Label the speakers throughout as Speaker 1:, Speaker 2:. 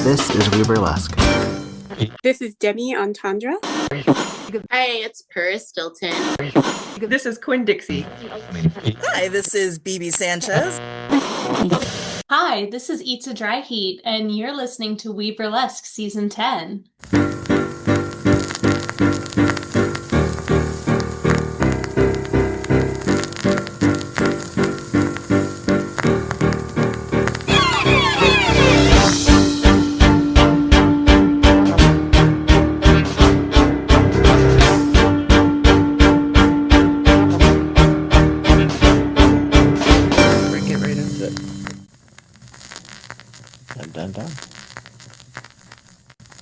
Speaker 1: This is WEBurlesque.
Speaker 2: This is Demi Entendre.
Speaker 3: Hi, it's Paris Stilton.
Speaker 4: This is Quinn Dixie.
Speaker 5: Hi, this is BB Sanchez.
Speaker 6: Hi, this is Eats a Dry Heat, and you're listening to WEBurlesque Season 10.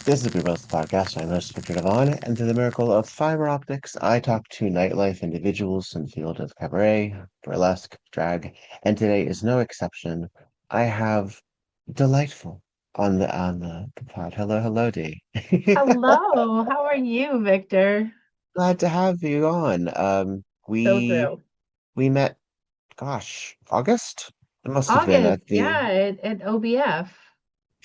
Speaker 1: This is WEBurlesque Podcast. I'm host Viktor Devonne, and through the miracle of fiber optics, I talk to nightlife individuals in the field of cabaret, burlesque, drag, and today is no exception. I have Delightful on the pod. Hello, Dee.
Speaker 7: Hello, how are you, Victor?
Speaker 1: Glad to have you on.
Speaker 7: So thrilled.
Speaker 1: We met, gosh, August? It must have been
Speaker 7: August,
Speaker 1: at
Speaker 7: at OBF.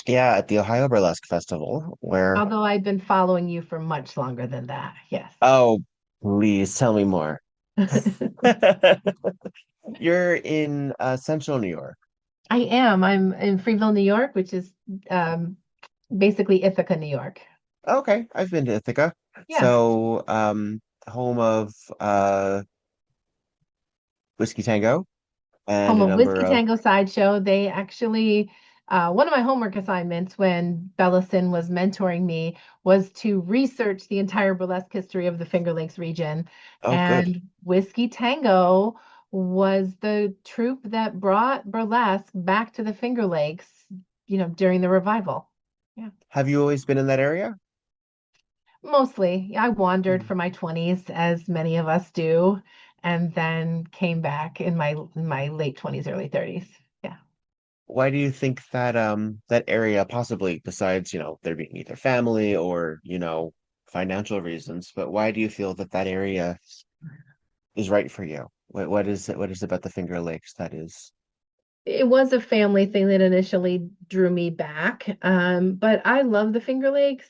Speaker 1: at the Ohio Burlesque Festival, where,
Speaker 7: Although I've been following you for much longer than that. Yes.
Speaker 1: oh, please tell me more. You're in Central New York.
Speaker 7: I am. I'm in Freeville, New York, which is basically Ithaca, New York.
Speaker 1: Okay, I've been to Ithaca.
Speaker 7: Yeah.
Speaker 1: So, home of Whiskey Tango and
Speaker 7: Home
Speaker 1: a
Speaker 7: of
Speaker 1: number
Speaker 7: Whiskey
Speaker 1: of
Speaker 7: Tango Sideshow. They actually, one of my homework assignments when Bellison was mentoring me was to research the entire burlesque history of the Finger Lakes region.
Speaker 1: oh, good.
Speaker 7: And Whiskey Tango was the troupe that brought burlesque back to the Finger Lakes, during the revival. Yeah.
Speaker 1: Have you always been in that area?
Speaker 7: Mostly. I wandered
Speaker 1: Mm.
Speaker 7: for my 20s, as many of us do, and then came back in my late 20s, early 30s. Yeah.
Speaker 1: Why do you think that that area, possibly besides, there being either family or, financial reasons, but why do you feel that that area is right for you? What is it about the Finger Lakes that is?
Speaker 7: It was a family thing that initially drew me back. But I love the Finger Lakes.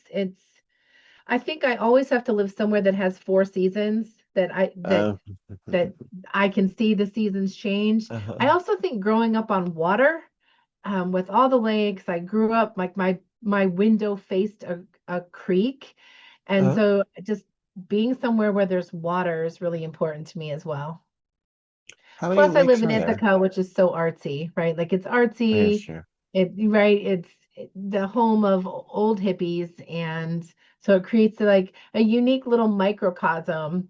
Speaker 7: I think I always have to live somewhere that has four seasons
Speaker 1: Uh,
Speaker 7: that I can see the seasons change. I
Speaker 1: uh,
Speaker 7: also think growing up on water, with all the lakes, I grew up like my window faced a creek. And
Speaker 1: uh,
Speaker 7: so just being somewhere where there's water is really important to me as well.
Speaker 1: how many
Speaker 7: Plus, I live
Speaker 1: lakes
Speaker 7: in
Speaker 1: are there?
Speaker 7: Ithaca, which is so artsy, right? Like it's
Speaker 1: Yeah,
Speaker 7: artsy,
Speaker 1: sure.
Speaker 7: it's the home of old hippies, and so it creates like a unique little microcosm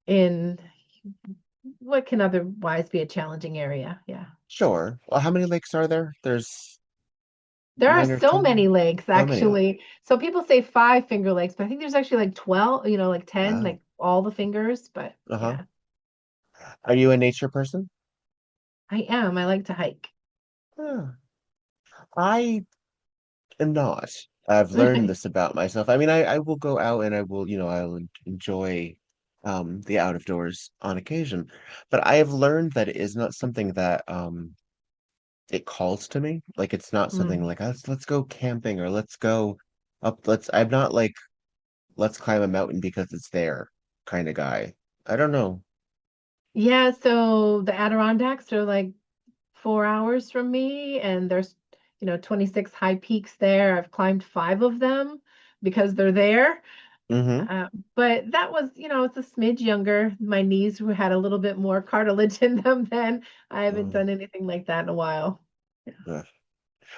Speaker 7: in what can otherwise be a challenging area. Yeah.
Speaker 1: Sure. Well, how many lakes are there? There's
Speaker 7: There are
Speaker 1: nine or
Speaker 7: so many
Speaker 1: 10?
Speaker 7: lakes,
Speaker 1: So many.
Speaker 7: actually. So people say five Finger Lakes, but I think there's actually like 12, like 10,
Speaker 1: Wow.
Speaker 7: like all the fingers. But
Speaker 1: Uh-huh.
Speaker 7: yeah,
Speaker 1: Are you a nature person?
Speaker 7: I am. I like to hike.
Speaker 1: Huh. I am not. I've learned this about myself. I mean, I will go out and I will, I'll enjoy the out of doors on occasion. But I have learned that it is not something that it calls to me. Like it's not something
Speaker 7: Mm.
Speaker 1: like let's go camping or let's go up. I'm not like let's climb a mountain because it's there kind of guy. I don't know.
Speaker 7: Yeah, so the Adirondacks are like 4 hours from me, and there's 26 high peaks there. I've climbed five of them because they're there.
Speaker 1: Mm-hmm.
Speaker 7: But that was, it's a smidge younger. My knees had a little bit more cartilage in them then. I haven't
Speaker 1: Oh,
Speaker 7: done anything like that in a while. Yeah.
Speaker 1: ugh.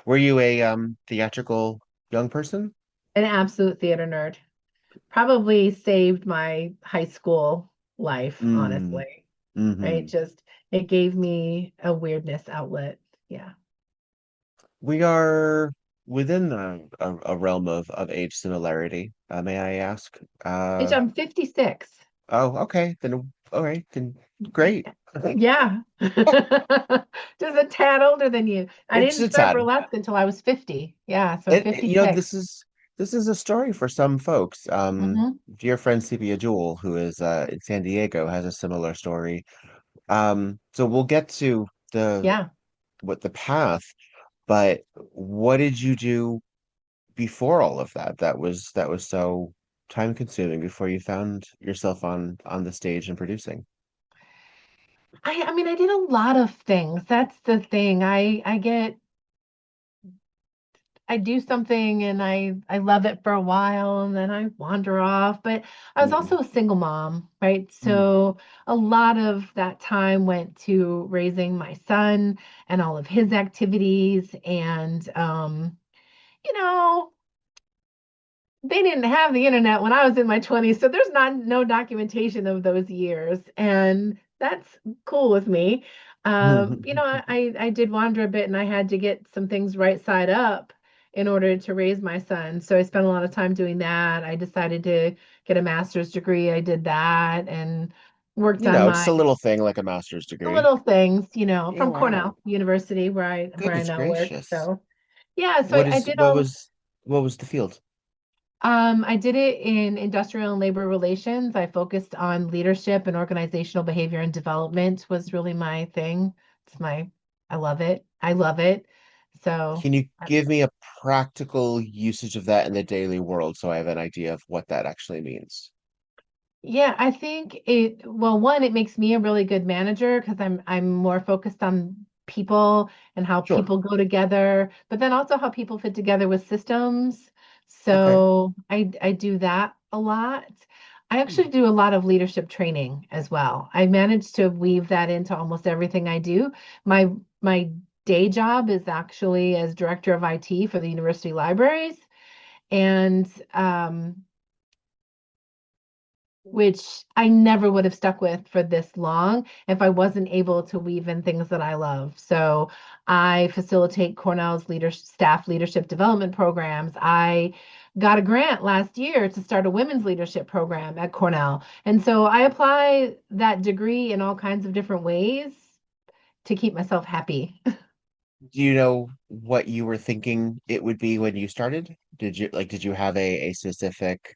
Speaker 1: Were you a theatrical young person?
Speaker 7: An absolute theater nerd. Probably saved my high school life,
Speaker 1: Mm,
Speaker 7: honestly. Right?
Speaker 1: mm-hmm.
Speaker 7: Just it gave me a weirdness outlet. Yeah.
Speaker 1: We are within a realm of age similarity. May I ask?
Speaker 7: I'm 56.
Speaker 1: Oh, okay. Then, all right. Then, great.
Speaker 7: Yeah. Just a tad older than you. I
Speaker 1: It's
Speaker 7: didn't
Speaker 1: a
Speaker 7: start
Speaker 1: tad.
Speaker 7: burlesque until I was 50. Yeah, so
Speaker 1: And,
Speaker 7: 56.
Speaker 1: this is a story for some folks.
Speaker 7: Hmm.
Speaker 1: Dear friend Sepia Jewell, who is in San Diego, has a similar story. So we'll get to
Speaker 7: Yeah.
Speaker 1: the path, but what did you do before all of that that was so time consuming before you found yourself on the stage and producing?
Speaker 7: I mean, I did a lot of things. That's the thing. I do something and I love it for a while and then I wander off. But I was
Speaker 1: Mm,
Speaker 7: also a single mom, right?
Speaker 1: mm.
Speaker 7: So a lot of that time went to raising my son and all of his activities. And you know, they didn't have the internet when I was in my 20s, so there's not no documentation of those years, and that's cool with me. I did wander a bit, and I had to get some things right side up in order to raise my son. So I spent a lot of time doing that. I decided to get a master's degree. I did that and worked
Speaker 1: You
Speaker 7: on
Speaker 1: know,
Speaker 7: my
Speaker 1: just a little thing like a master's degree.
Speaker 7: little things,
Speaker 1: Yeah,
Speaker 7: from
Speaker 1: wow.
Speaker 7: Cornell University, where I
Speaker 1: Goodness
Speaker 7: now work.
Speaker 1: gracious.
Speaker 7: So yeah, so I did all.
Speaker 1: What was the field?
Speaker 7: I did it in industrial and labor relations. I focused on leadership and organizational behavior and development was really my thing. I love it. I love it. So,
Speaker 1: Can you
Speaker 7: uh,
Speaker 1: give me a practical usage of that in the daily world so I have an idea of what that actually means?
Speaker 7: yeah, I think well, one, it makes me a really good manager because I'm more focused on people and how
Speaker 1: Sure.
Speaker 7: people go together, but then also how people fit together with systems.
Speaker 1: Okay.
Speaker 7: So I do that a lot. I
Speaker 1: Hmm.
Speaker 7: actually do a lot of leadership training as well. I managed to weave that into almost everything I do. My day job is actually as director of IT for the university libraries, and which I never would have stuck with for this long if I wasn't able to weave in things that I love. So I facilitate Cornell's staff leadership development programs. I got a grant last year to start a women's leadership program at Cornell. And so I apply that degree in all kinds of different ways to keep myself happy.
Speaker 1: Do you know what you were thinking it would be when you started? Did you have a specific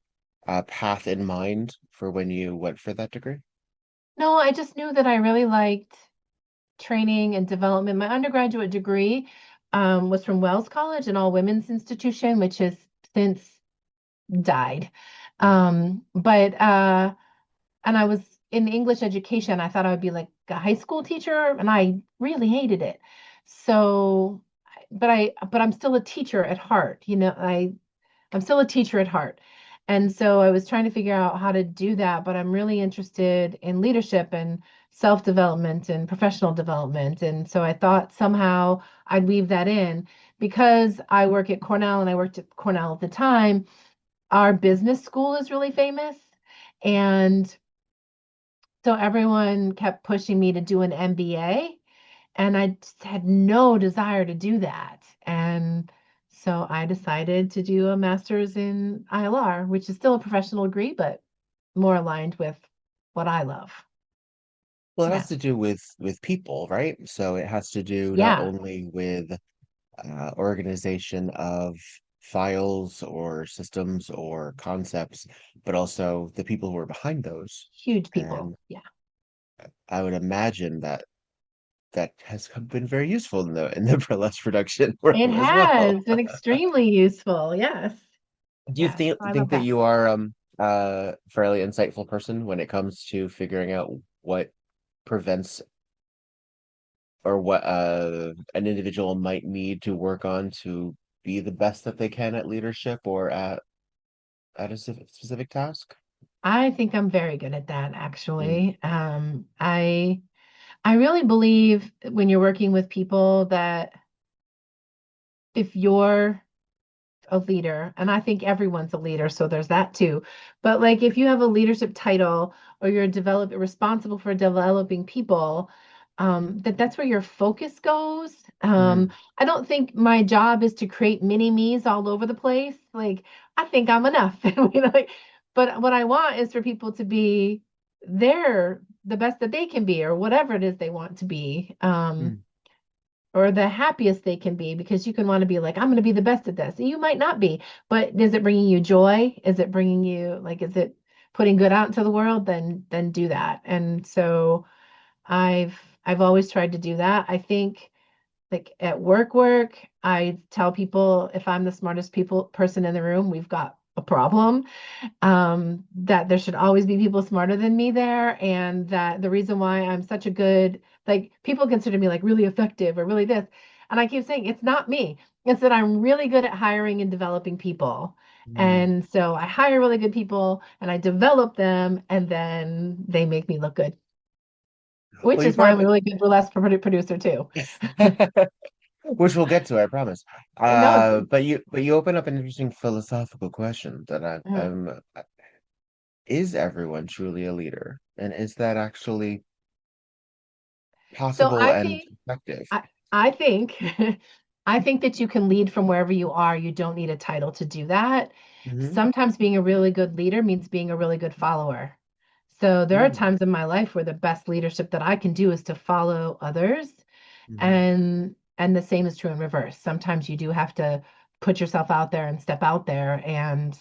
Speaker 1: path in mind for when you went for that degree?
Speaker 7: No, I just knew that I really liked training and development. My undergraduate degree was from Wells College, an all women's institution, which has since died. But and I was in English education. I thought I would be like a high school teacher, and I really hated it. So, but I'm still a teacher at heart. I'm still a teacher at heart. And so I was trying to figure out how to do that, but I'm really interested in leadership and self-development and professional development. And so I thought somehow I'd weave that in because I work at Cornell and I worked at Cornell at the time. Our business school is really famous. And so everyone kept pushing me to do an MBA. And I just had no desire to do that. And so I decided to do a master's in ILR, which is still a professional degree, but more aligned with what I love.
Speaker 1: Well, it
Speaker 7: Yeah.
Speaker 1: has to do with people, right? So it has to do not
Speaker 7: Yeah.
Speaker 1: only with organization of files or systems or concepts, but also the people who are behind those.
Speaker 7: Huge people.
Speaker 1: And
Speaker 7: Yeah.
Speaker 1: I would imagine that that has been very useful in the burlesque production
Speaker 7: It
Speaker 1: world as well.
Speaker 7: has been extremely useful. Yes.
Speaker 1: Do you
Speaker 7: Yes. I love
Speaker 1: think that
Speaker 7: that.
Speaker 1: you are fairly insightful person when it comes to figuring out what prevents or what an individual might need to work on to be the best that they can at leadership or at a specific task?
Speaker 7: I think I'm very good at that,
Speaker 1: Mm,
Speaker 7: actually. I really believe when you're working with people that if you're a leader, and I think everyone's a leader, so there's that too. But like if you have a leadership title or you're responsible for developing people, that's where your focus goes.
Speaker 1: mm,
Speaker 7: I don't think my job is to create mini me's all over the place. Like I think I'm enough. But what I want is for people to be the best that they can be, or whatever it is they want to be.
Speaker 1: mm.
Speaker 7: Or the happiest they can be because you can want to be like, I'm going to be the best at this. And you might not be, but is it bringing you joy? Is it bringing you is it putting good out into the world? Then do that. And so I've always tried to do that. I think Like at work, I tell people if I'm the smartest person in the room, we've got a problem. That there should always be people smarter than me there, and that the reason why I'm such a good, like people consider me like really effective or really this, and I keep saying it's not me. It's that I'm really good at hiring and developing people.
Speaker 1: Mm.
Speaker 7: And so I hire really good people and I develop them and then they make me look good, which
Speaker 1: Well, you
Speaker 7: is why
Speaker 1: brought
Speaker 7: I'm a really good burlesque producer too.
Speaker 1: which we'll get to, I promise.
Speaker 7: No,
Speaker 1: But you open up an interesting philosophical question that is everyone truly a leader? And is that actually
Speaker 7: so
Speaker 1: possible
Speaker 7: I
Speaker 1: and
Speaker 7: think
Speaker 1: effective?
Speaker 7: I think I think that you can lead from wherever you are. You don't need a title to do that.
Speaker 1: Hmm.
Speaker 7: Sometimes being a really good leader means being a really good follower. So there are
Speaker 1: Hmm.
Speaker 7: times in my life where the best leadership that I can do is to follow others,
Speaker 1: Hmm.
Speaker 7: and the same is true in reverse. Sometimes you do have to put yourself out there and step out there, and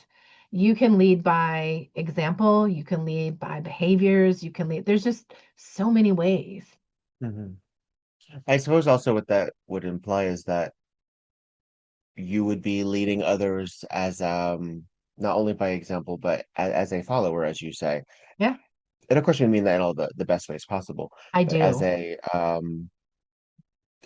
Speaker 7: you can lead by example, you can lead by behaviors, you can lead. There's just so many ways.
Speaker 1: Hmm. I suppose also what that would imply is that you would be leading others as not only by example, but as a follower, as you say.
Speaker 7: Yeah,
Speaker 1: And of course, we mean that in all the best ways possible,
Speaker 7: I
Speaker 1: but
Speaker 7: do.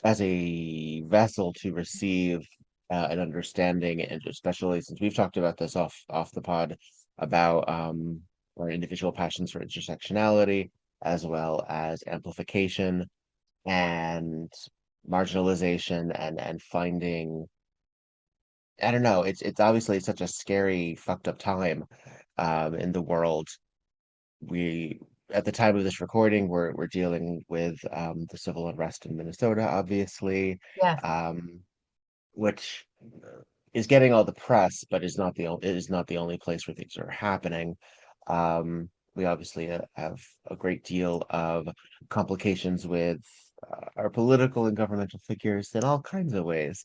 Speaker 1: as a vessel to receive an understanding, and especially since we've talked about this off the pod about our individual passions for intersectionality as well as amplification and marginalization and finding, I don't know, it's obviously such a scary fucked up time in the world. We At the time of this recording, we're dealing with the civil unrest in Minnesota, obviously,
Speaker 7: Yes.
Speaker 1: um, which is getting all the press, but is not the only place where things are happening. We obviously have a great deal of complications with our political and governmental figures in all kinds of ways.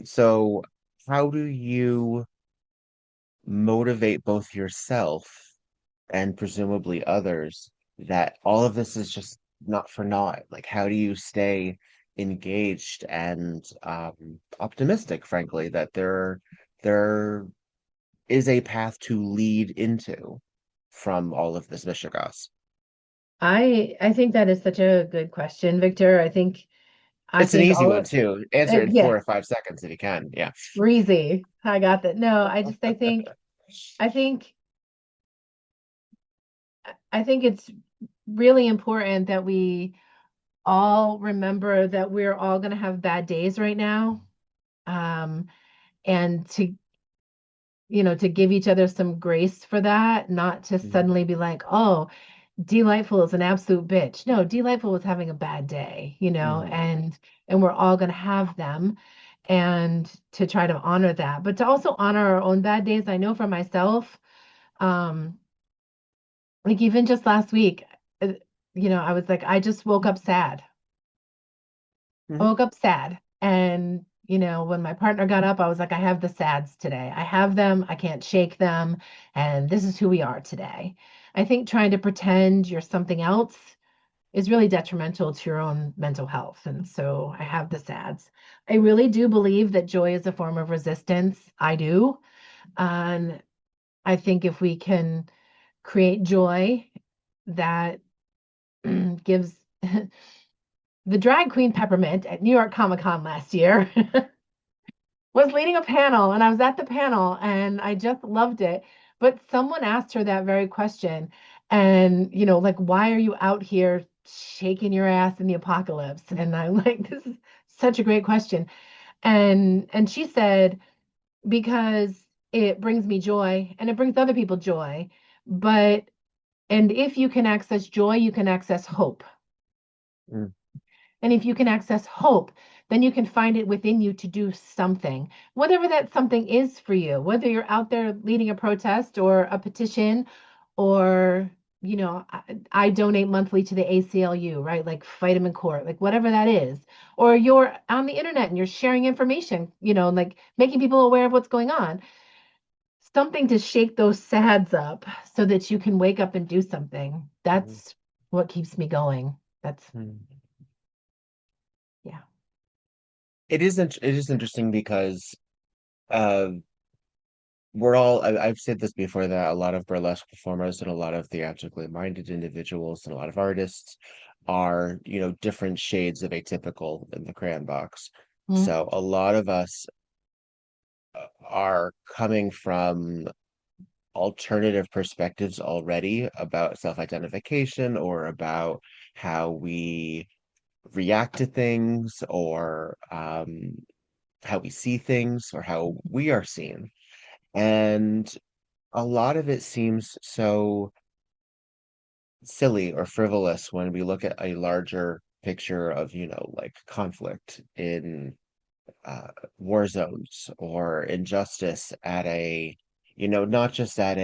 Speaker 1: So how do you motivate both yourself and presumably others that all of this is just not for naught? Like, how do you stay engaged and optimistic, frankly, that there is a path to lead into from all of this mishegas?
Speaker 7: I think that is such a good question, Victor. I
Speaker 1: It's an
Speaker 7: think
Speaker 1: easy
Speaker 7: all
Speaker 1: one
Speaker 7: of
Speaker 1: too. Answer it in
Speaker 7: yeah,
Speaker 1: 4 or 5 seconds if you can. Yeah.
Speaker 7: breezy. I got that. No, I think I think it's really important that we all remember that we're all going to have bad days right now. Um, and to give each other some grace for that, not to
Speaker 1: Mhm.
Speaker 7: suddenly be like, oh, Delightful is an absolute bitch. No, Delightful was having a bad day,
Speaker 1: Mhm.
Speaker 7: and we're all going to have them, and to try to honor that, but to also honor our own bad days. I know for myself, um, like even just last week, uh, I was like, I just woke up sad. I
Speaker 1: Mhm.
Speaker 7: woke up sad. And, when my partner got up, I was like, I have the sads today. I have them. I can't shake them. And this is who we are today. I think trying to pretend you're something else is really detrimental to your own mental health. And so I have the sads. I really do believe that joy is a form of resistance. I do. And I think if we can create joy that gives the drag queen Peppermint at New York Comic Con last year was leading a panel, and I was at the panel and I just loved it. But someone asked her that very question. And, like, why are you out here shaking your ass in the apocalypse? And I'm like, this is such a great question. And she said, because it brings me joy and it brings other people joy. And if you can access joy, you can access hope.
Speaker 1: Mm.
Speaker 7: And if you can access hope, then you can find it within you to do something, whatever that something is for you, whether you're out there leading a protest or a petition, or, I donate monthly to the ACLU, right? Like fight them in court, like whatever that is. Or you're on the internet and you're sharing information, like making people aware of what's going on. Something to shake those sads up so that you can wake up and do something.
Speaker 1: Mhm.
Speaker 7: That's what keeps me going. That's,
Speaker 1: Mhm.
Speaker 7: yeah.
Speaker 1: it is interesting because uh I've said this before that a lot of burlesque performers and a lot of theatrically minded individuals and a lot of artists are, different shades of atypical in the crayon box.
Speaker 7: Mm,
Speaker 1: So a lot of us are coming from alternative perspectives already about self-identification or about how we react to things or how we see things or how we are seen. And a lot of it seems so silly or frivolous when we look at a larger picture of, like conflict in uh, war zones or injustice at not just at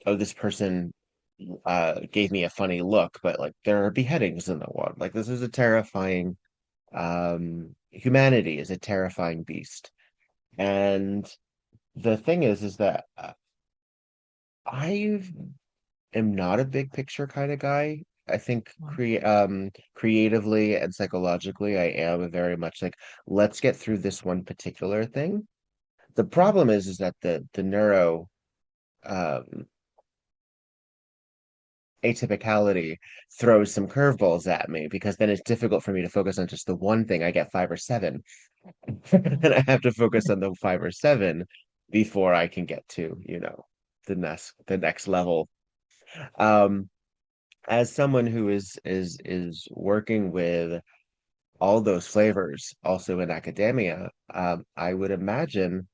Speaker 1: oh, this person gave me a funny look, but like there are beheadings in the world. Like this is a terrifying, humanity is a terrifying beast. And the thing is that I am not a big picture kind of guy. I think creatively and psychologically, I am very much like, let's get through this one particular thing. The problem is that the neuro um atypicality throws some curveballs at me because then it's difficult for me to focus on just the one thing. I get five or seven, and I have to focus on the five or seven before I can get to, the next level. Um, as someone who is working with all those flavors also in academia, I would imagine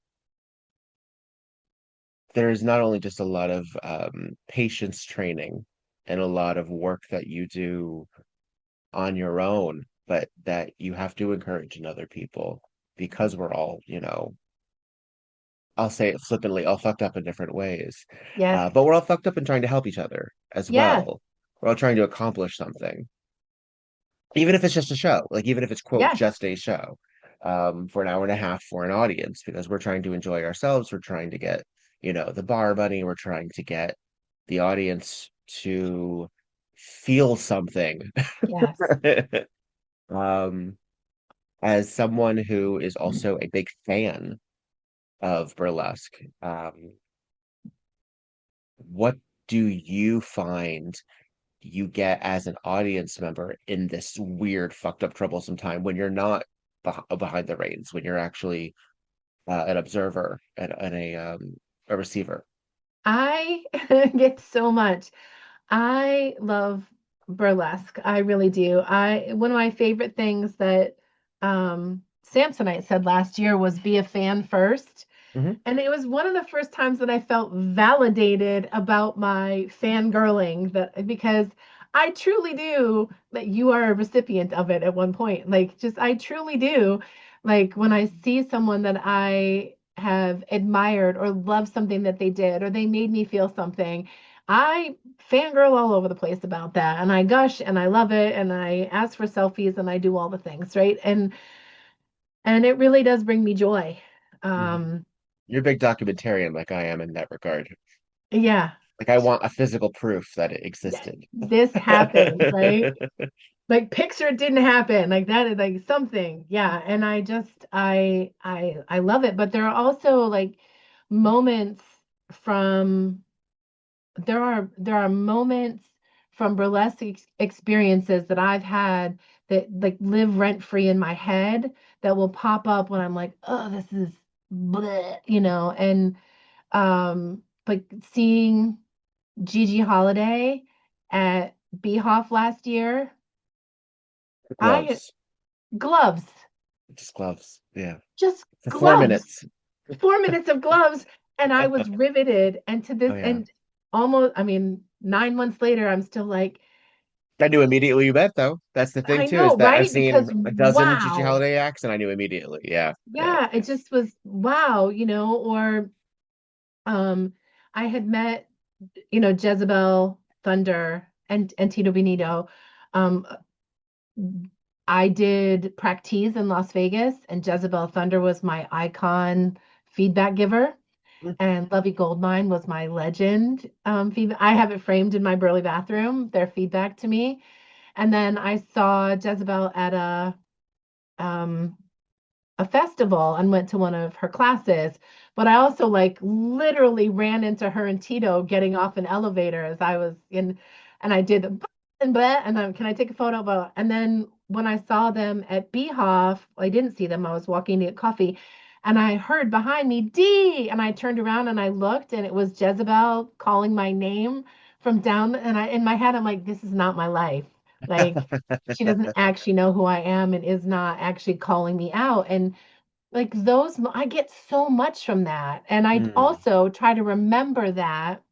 Speaker 1: there's not only just a lot of patience training and a lot of work that you do on your own, but that you have to encourage in other people because we're all, I'll say it flippantly, all fucked up in different ways.
Speaker 7: yes,
Speaker 1: But we're all fucked up in trying to help each other as
Speaker 7: yes,
Speaker 1: well. We're all trying to accomplish something, even if it's just a show, like even if it's quote
Speaker 7: yes,
Speaker 1: just a show, for an hour and a half for an audience, because we're trying to enjoy ourselves. We're trying to get, the bar money. We're trying to get the audience to feel something.
Speaker 7: yes.
Speaker 1: Um, as someone who is also a big fan of burlesque, what do you find you get as an audience member in this weird, fucked up, troublesome time when you're not behind the reins, when you're actually an observer and a receiver?
Speaker 7: I get so much. I love burlesque. I really do. I One of my favorite things that Samsonite said last year was be a fan first.
Speaker 1: Hmm.
Speaker 7: And it was one of the first times that I felt validated about my fangirling that because I truly do that you are a recipient of it at one point. Like just I truly do. Like when I see someone that I have admired or love something that they did or they made me feel something, I fangirl all over the place about that. And I gush and I love it and I ask for selfies and I do all the things, right? And it really does bring me joy.
Speaker 1: Hmm.
Speaker 7: Um
Speaker 1: You're a big documentarian like I am in that regard.
Speaker 7: yeah.
Speaker 1: Like I want a physical proof that it
Speaker 7: Yeah,
Speaker 1: existed.
Speaker 7: this happened, right? Like picture it didn't happen. Like that is like something. Yeah. And I just I love it. But there are also like moments from there are moments from burlesque experiences that I've had that like live rent free in my head that will pop up when I'm like, oh, this is bleh, and like seeing Gigi Holiday at Beehoff last year. I
Speaker 1: Gloves.
Speaker 7: gloves,
Speaker 1: Just gloves. Yeah.
Speaker 7: just
Speaker 1: For four
Speaker 7: gloves,
Speaker 1: minutes.
Speaker 7: 4 minutes of gloves, and I was riveted. And to
Speaker 1: Oh
Speaker 7: this,
Speaker 1: yeah.
Speaker 7: and almost, I mean, 9 months later, I'm still like,
Speaker 1: I knew immediately you bet though. That's the thing
Speaker 7: I
Speaker 1: too, is
Speaker 7: know,
Speaker 1: that I've
Speaker 7: right?
Speaker 1: seen
Speaker 7: Because
Speaker 1: a dozen Gigi
Speaker 7: wow,
Speaker 1: Holiday acts and I knew immediately. Yeah. Yeah.
Speaker 7: yeah, it just was wow, or um, I had met, Jezebel Thunder and Tito Benito. Um, I did Practice in Las Vegas, and Jezebel Thunder was my icon feedback giver,
Speaker 1: Mm.
Speaker 7: and Lovey Goldmine was my legend feedback. I have it framed in my Burley bathroom, their feedback to me. And then I saw Jezebel at a festival and went to one of her classes, but I also like literally ran into her and Tito getting off an elevator as I was in, and I did the and blah, and then can I take a photo? And then when I saw them at Beehoff, I didn't see them. I was walking to get coffee, and I heard behind me D, and I turned around and I looked, and it was Jezebel calling my name from down, and I in my head I'm like, this is not my life. Like she doesn't actually know who I am and is not actually calling me out. And like I get so much from that. And I
Speaker 1: Mm.
Speaker 7: also try to remember that,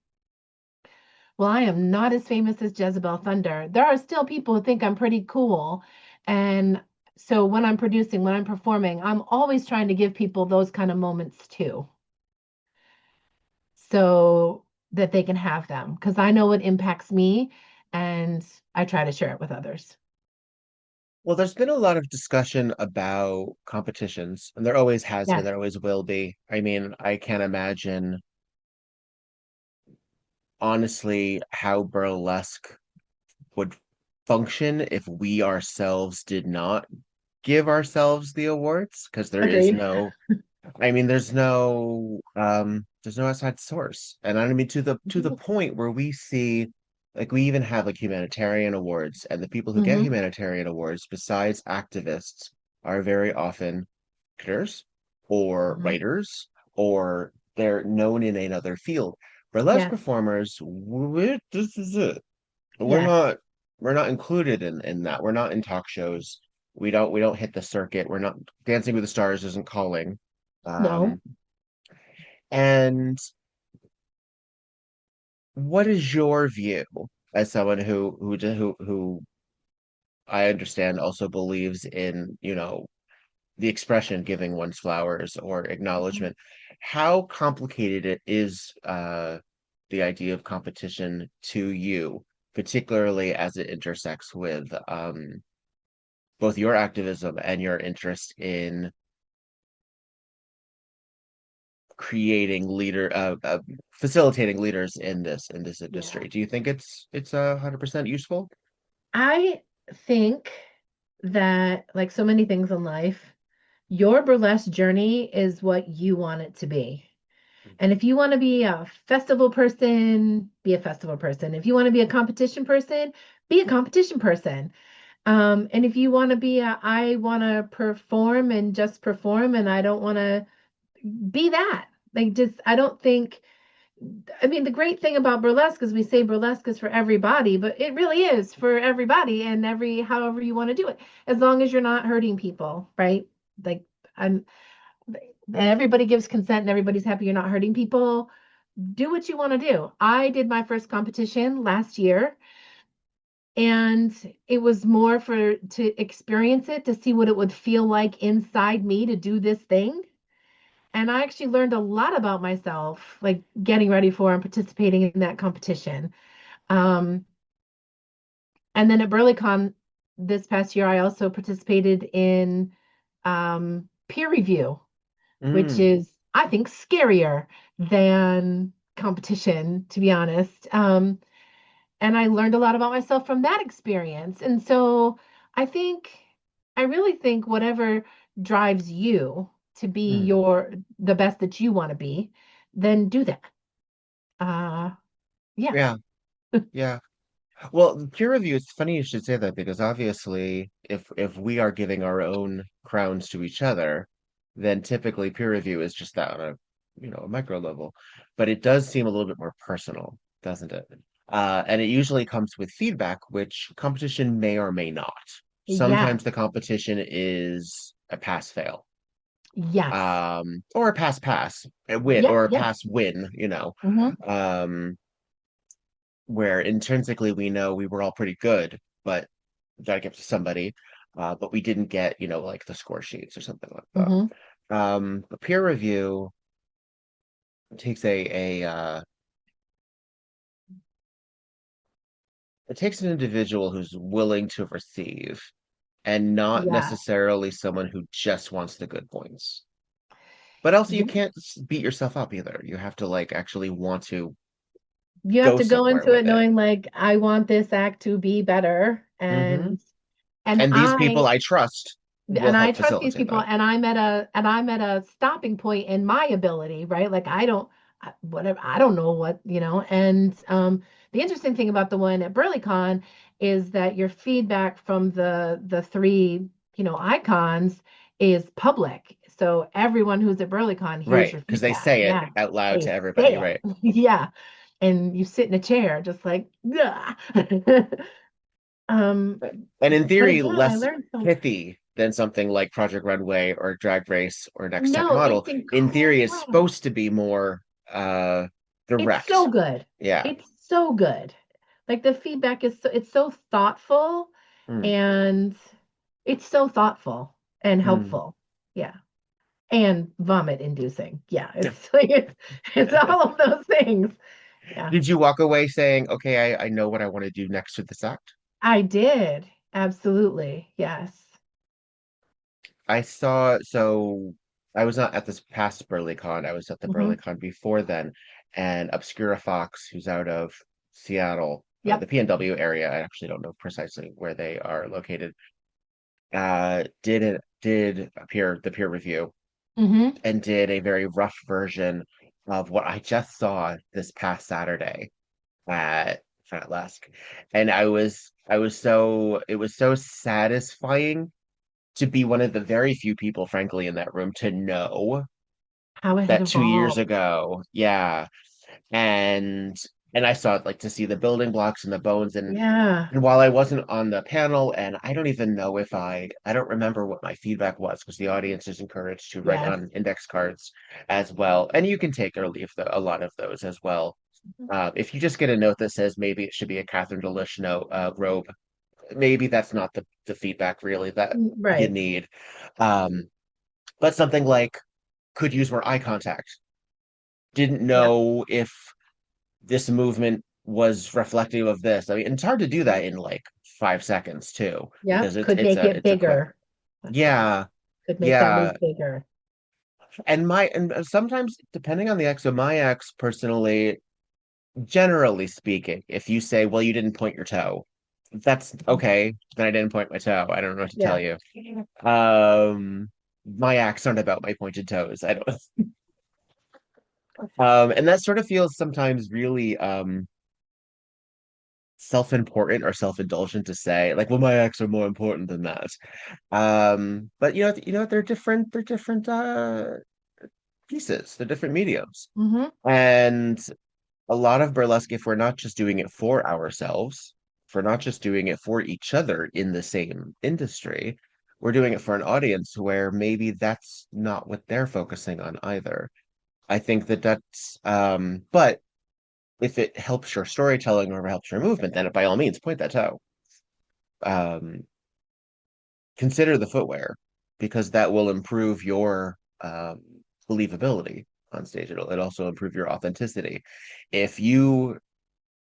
Speaker 7: well, I am not as famous as Jezebel Thunder. There are still people who think I'm pretty cool. And so when I'm producing, when I'm performing, I'm always trying to give people those kind of moments too, so that they can have them. Because I know what impacts me and I try to share it with others.
Speaker 1: Well, there's been a lot of discussion about competitions, and there always has been,
Speaker 7: Yes,
Speaker 1: there always will be. I mean, I can't imagine, honestly, how burlesque would function if we ourselves did not give ourselves the awards, because there is
Speaker 7: agreed.
Speaker 1: no, I mean, there's no outside source. And I mean to the point where we see, like, we even have like humanitarian awards, and the people who get
Speaker 7: Hmm.
Speaker 1: humanitarian awards, besides activists, are very often critters or
Speaker 7: Hmm.
Speaker 1: writers, or they're known in another field. Burlesque
Speaker 7: Yes,
Speaker 1: performers, this is it. We're
Speaker 7: yes,
Speaker 1: not we're not included in that. We're not in talk shows. We don't hit the circuit. We're not Dancing with the Stars isn't calling.
Speaker 7: no.
Speaker 1: Um, and what is your view as someone who I understand also believes in, the expression giving one's flowers or
Speaker 7: Mhm.
Speaker 1: acknowledgement? How complicated it is the idea of competition to you, particularly as it intersects with both your activism and your interest in creating facilitating leaders in this
Speaker 7: Yeah.
Speaker 1: industry. Do you think it's 100% useful?
Speaker 7: I think that, like so many things in life, your burlesque journey is what you want it to be. And if you want to be a festival person, be a festival person. If you want to be a competition person, be a competition person. And if you want to be I want to perform and just perform and I don't want to be that. Like just I don't think I mean, the great thing about burlesque is we say burlesque is for everybody, but it really is for everybody and however you want to do it, as long as you're not hurting people, right? Like I'm, and everybody gives consent and everybody's happy you're not hurting people. Do what you want to do. I did my first competition last year, and it was more for to experience it, to see what it would feel like inside me to do this thing. And I actually learned a lot about myself, like getting ready for and participating in that competition. Um, and then at BurlyCon this past year, I also participated in peer review, which
Speaker 1: Mm,
Speaker 7: is, I think, scarier than competition, to be honest. And I learned a lot about myself from that experience. And so I think, I really think whatever drives you to be
Speaker 1: mm.
Speaker 7: the best that you want to be, then do that. Uh, yeah,
Speaker 1: Yeah, yeah. Well, peer review, it's funny you should say that, because obviously if we are giving our own crowns to each other, then typically peer review is just that on a micro level. But it does seem a little bit more personal, doesn't it? And it usually comes with feedback, which competition may or may not.
Speaker 7: yes,
Speaker 1: Sometimes the competition is a pass fail,
Speaker 7: yes,
Speaker 1: or a pass, a win,
Speaker 7: yeah,
Speaker 1: or a
Speaker 7: yeah.
Speaker 1: pass win,
Speaker 7: Hmm.
Speaker 1: um, where intrinsically we know we were all pretty good, but gotta give to somebody, but we didn't get, like the score sheets or something like that.
Speaker 7: Hmm.
Speaker 1: A peer review takes it takes an individual who's willing to receive, and not
Speaker 7: Yeah,
Speaker 1: necessarily someone who just wants the good points. But also, you
Speaker 7: yeah.
Speaker 1: can't beat yourself up either. You have to like actually want to
Speaker 7: You have
Speaker 1: go
Speaker 7: to go
Speaker 1: somewhere
Speaker 7: into it
Speaker 1: with it.
Speaker 7: knowing like I want this act to be better,
Speaker 1: Hmm.
Speaker 7: and
Speaker 1: And these people
Speaker 7: I
Speaker 1: I trust. will
Speaker 7: And I
Speaker 1: help
Speaker 7: trust these
Speaker 1: facilitate
Speaker 7: people,
Speaker 1: that.
Speaker 7: and I'm at a stopping point in my ability, right? Like whatever, I don't know what, and the interesting thing about the one at BurlyCon is that your feedback from the three, icons is public. So everyone who's at BurlyCon hears
Speaker 1: Right,
Speaker 7: your
Speaker 1: because they
Speaker 7: feedback.
Speaker 1: say it
Speaker 7: Yeah.
Speaker 1: out loud
Speaker 7: They
Speaker 1: to
Speaker 7: say
Speaker 1: everybody,
Speaker 7: it.
Speaker 1: right?
Speaker 7: Yeah. And you sit in a chair just like, yeah. Um,
Speaker 1: And in
Speaker 7: but
Speaker 1: theory,
Speaker 7: again, I
Speaker 1: less
Speaker 7: learned so
Speaker 1: pithy than something like Project Runway or Drag Race or Next Tech
Speaker 7: no,
Speaker 1: Model.
Speaker 7: it's
Speaker 1: In theory, is
Speaker 7: incredible.
Speaker 1: supposed to be more
Speaker 7: It's so
Speaker 1: direct.
Speaker 7: good.
Speaker 1: Yeah.
Speaker 7: It's so good. Like the feedback is it's so thoughtful
Speaker 1: Mm.
Speaker 7: and it's so thoughtful and
Speaker 1: Mm.
Speaker 7: helpful. Yeah. And vomit inducing. Yeah. It's like it's all of those things. Yeah.
Speaker 1: Did you walk away saying, okay, I know what I want to do next to this act?
Speaker 7: I did. Absolutely. Yes.
Speaker 1: I saw, so I was not at this past BurlyCon. I was at the
Speaker 7: Hmm.
Speaker 1: BurlyCon before then, and Obscura Fox, who's out of Seattle, the
Speaker 7: Yep.
Speaker 1: PNW area. I actually don't know precisely where they are located. Did appear the peer review
Speaker 7: Hmm.
Speaker 1: and did a very rough version of what I just saw this past Saturday at Burlesque. And it was so satisfying to be one of the very few people, frankly, in that room to know
Speaker 7: How it had
Speaker 1: that 2 years
Speaker 7: evolved.
Speaker 1: ago, yeah, and I saw it, like, to see the building blocks and the bones,
Speaker 7: Yeah.
Speaker 1: and while I wasn't on the panel, and I don't even know if I don't remember what my feedback was, because the audience is encouraged to write
Speaker 7: Yes.
Speaker 1: on index cards as well, and you can take or leave a lot of those as well. If you just get a note that says maybe it should be a Catherine Delish note, robe, maybe that's not the feedback really that you
Speaker 7: Right.
Speaker 1: need. Um, but something like could use more eye contact. Didn't
Speaker 7: Yep.
Speaker 1: know if this movement was reflective of this. I mean, it's hard to do that in like 5 seconds too, because
Speaker 7: Yep. Could make it
Speaker 1: it's a quick.
Speaker 7: bigger. That's right.
Speaker 1: Yeah,
Speaker 7: Could make that
Speaker 1: yeah.
Speaker 7: move bigger.
Speaker 1: And sometimes depending on the X, so my X personally, generally speaking, if you say, well, you didn't point your toe, that's okay. Then I didn't point my toe. I don't know what to tell
Speaker 7: Yeah.
Speaker 1: you. Um, my acts aren't about my pointed toes. I don't. And that sort of feels sometimes really self-important or self-indulgent to say, like, well, my acts are more important than that. But they're different pieces, they're different mediums.
Speaker 7: Hmm.
Speaker 1: And a lot of burlesque, if we're not just doing it for ourselves, if we're not just doing it for each other in the same industry, we're doing it for an audience where maybe that's not what they're focusing on either. I think but if it helps your storytelling or helps your movement, then by all means, point that toe. Um, Consider the footwear because that will improve your believability on stage. It also improve your authenticity. If you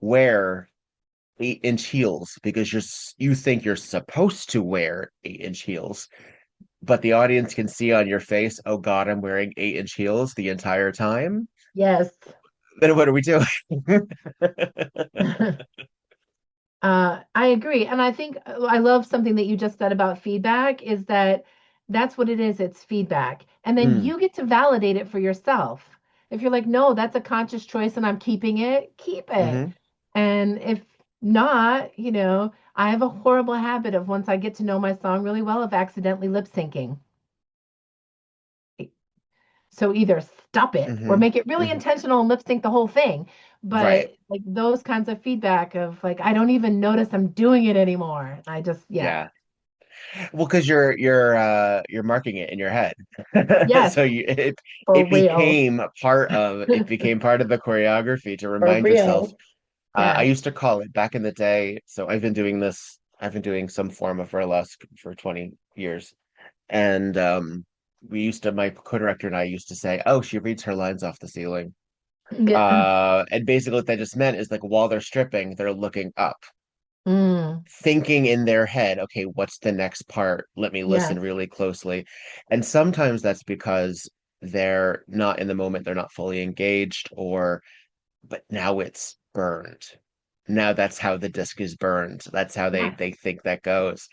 Speaker 1: wear 8-inch heels because you think you're supposed to wear 8-inch heels, but the audience can see on your face, oh God, I'm wearing 8-inch heels the entire time.
Speaker 7: Yes.
Speaker 1: Then what are we doing?
Speaker 7: I agree. And I think I love something that you just said about feedback is that that's what it is. It's feedback. And then
Speaker 1: Mm,
Speaker 7: you get to validate it for yourself. If you're like, no, that's a conscious choice and I'm keeping it, keep it.
Speaker 1: hmm
Speaker 7: And if not, I have a horrible habit of once I get to know my song really well, of accidentally lip syncing. So either stop it or
Speaker 1: hmm
Speaker 7: make it really
Speaker 1: hmm
Speaker 7: intentional and lip sync the whole thing.
Speaker 1: Right.
Speaker 7: But like those kinds of feedback of like, I don't even notice I'm doing it anymore. I just, yeah.
Speaker 1: Yeah. Well, because you're marking it in your head.
Speaker 7: Yes,
Speaker 1: So
Speaker 7: for real.
Speaker 1: it became part of the choreography to
Speaker 7: For
Speaker 1: remind yourself.
Speaker 7: real.
Speaker 1: I
Speaker 7: Yes.
Speaker 1: used to call it back in the day. So I've been doing some form of burlesque for 20 years. And my co-director and I used to say, oh, she reads her lines off the ceiling.
Speaker 7: Yeah.
Speaker 1: And basically what that just meant is like while they're stripping, they're looking up,
Speaker 7: Mm,
Speaker 1: thinking in their head, okay, what's the next part? Let me listen
Speaker 7: yes.
Speaker 1: really closely. And sometimes that's because they're not in the moment, they're not fully engaged, but now it's burned. Now that's how the disc is burned. That's how
Speaker 7: Yeah.
Speaker 1: they think that goes.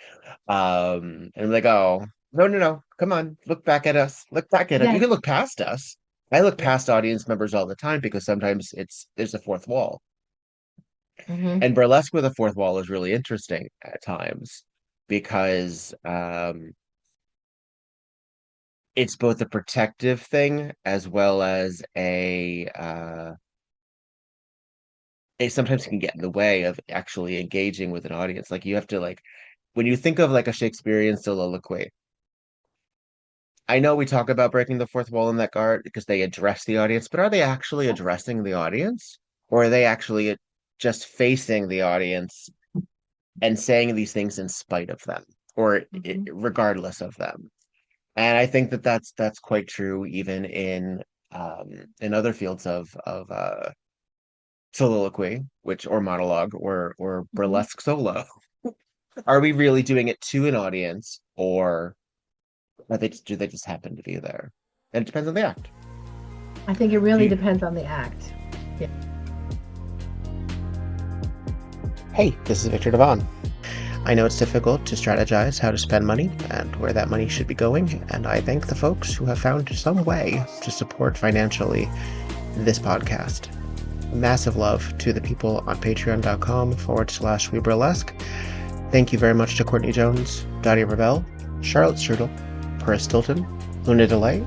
Speaker 1: And I'm like, oh, No, no, no. Come on. Look back at us. Look back at us. You
Speaker 7: Yes.
Speaker 1: can look past us. I look
Speaker 7: Yeah.
Speaker 1: past audience members all the time because sometimes there's a fourth wall.
Speaker 7: Hmm.
Speaker 1: And burlesque with a fourth wall is really interesting at times because it's both a protective thing as well as it sometimes can get in the way of actually engaging with an audience. Like you have to like when you think of like a Shakespearean soliloquy, I know we talk about breaking the fourth wall in that guard because they address the audience, but are they actually addressing the audience? Or are they actually just facing the audience and saying these things in spite of them or
Speaker 7: Hmm.
Speaker 1: regardless of them? And I think that that's quite true even in other fields of soliloquy, which or monologue or
Speaker 7: Hmm.
Speaker 1: burlesque solo. Are we really doing it to an audience or do they just happen to be there? And it depends on the act.
Speaker 7: I think it
Speaker 1: Do
Speaker 7: really
Speaker 1: you,
Speaker 7: depends on the act. Yeah.
Speaker 1: Hey, this is Viktor Devonne. I know it's difficult to strategize how to spend money and where that money should be going, and I thank the folks who have found some way to support financially this podcast. Massive love to the people on patreon.com/WeBurlesque. Thank you very much to Courtney Jones, Dottie Rebel, Charlotte Strudel, Paris Stilton, Luna Delay,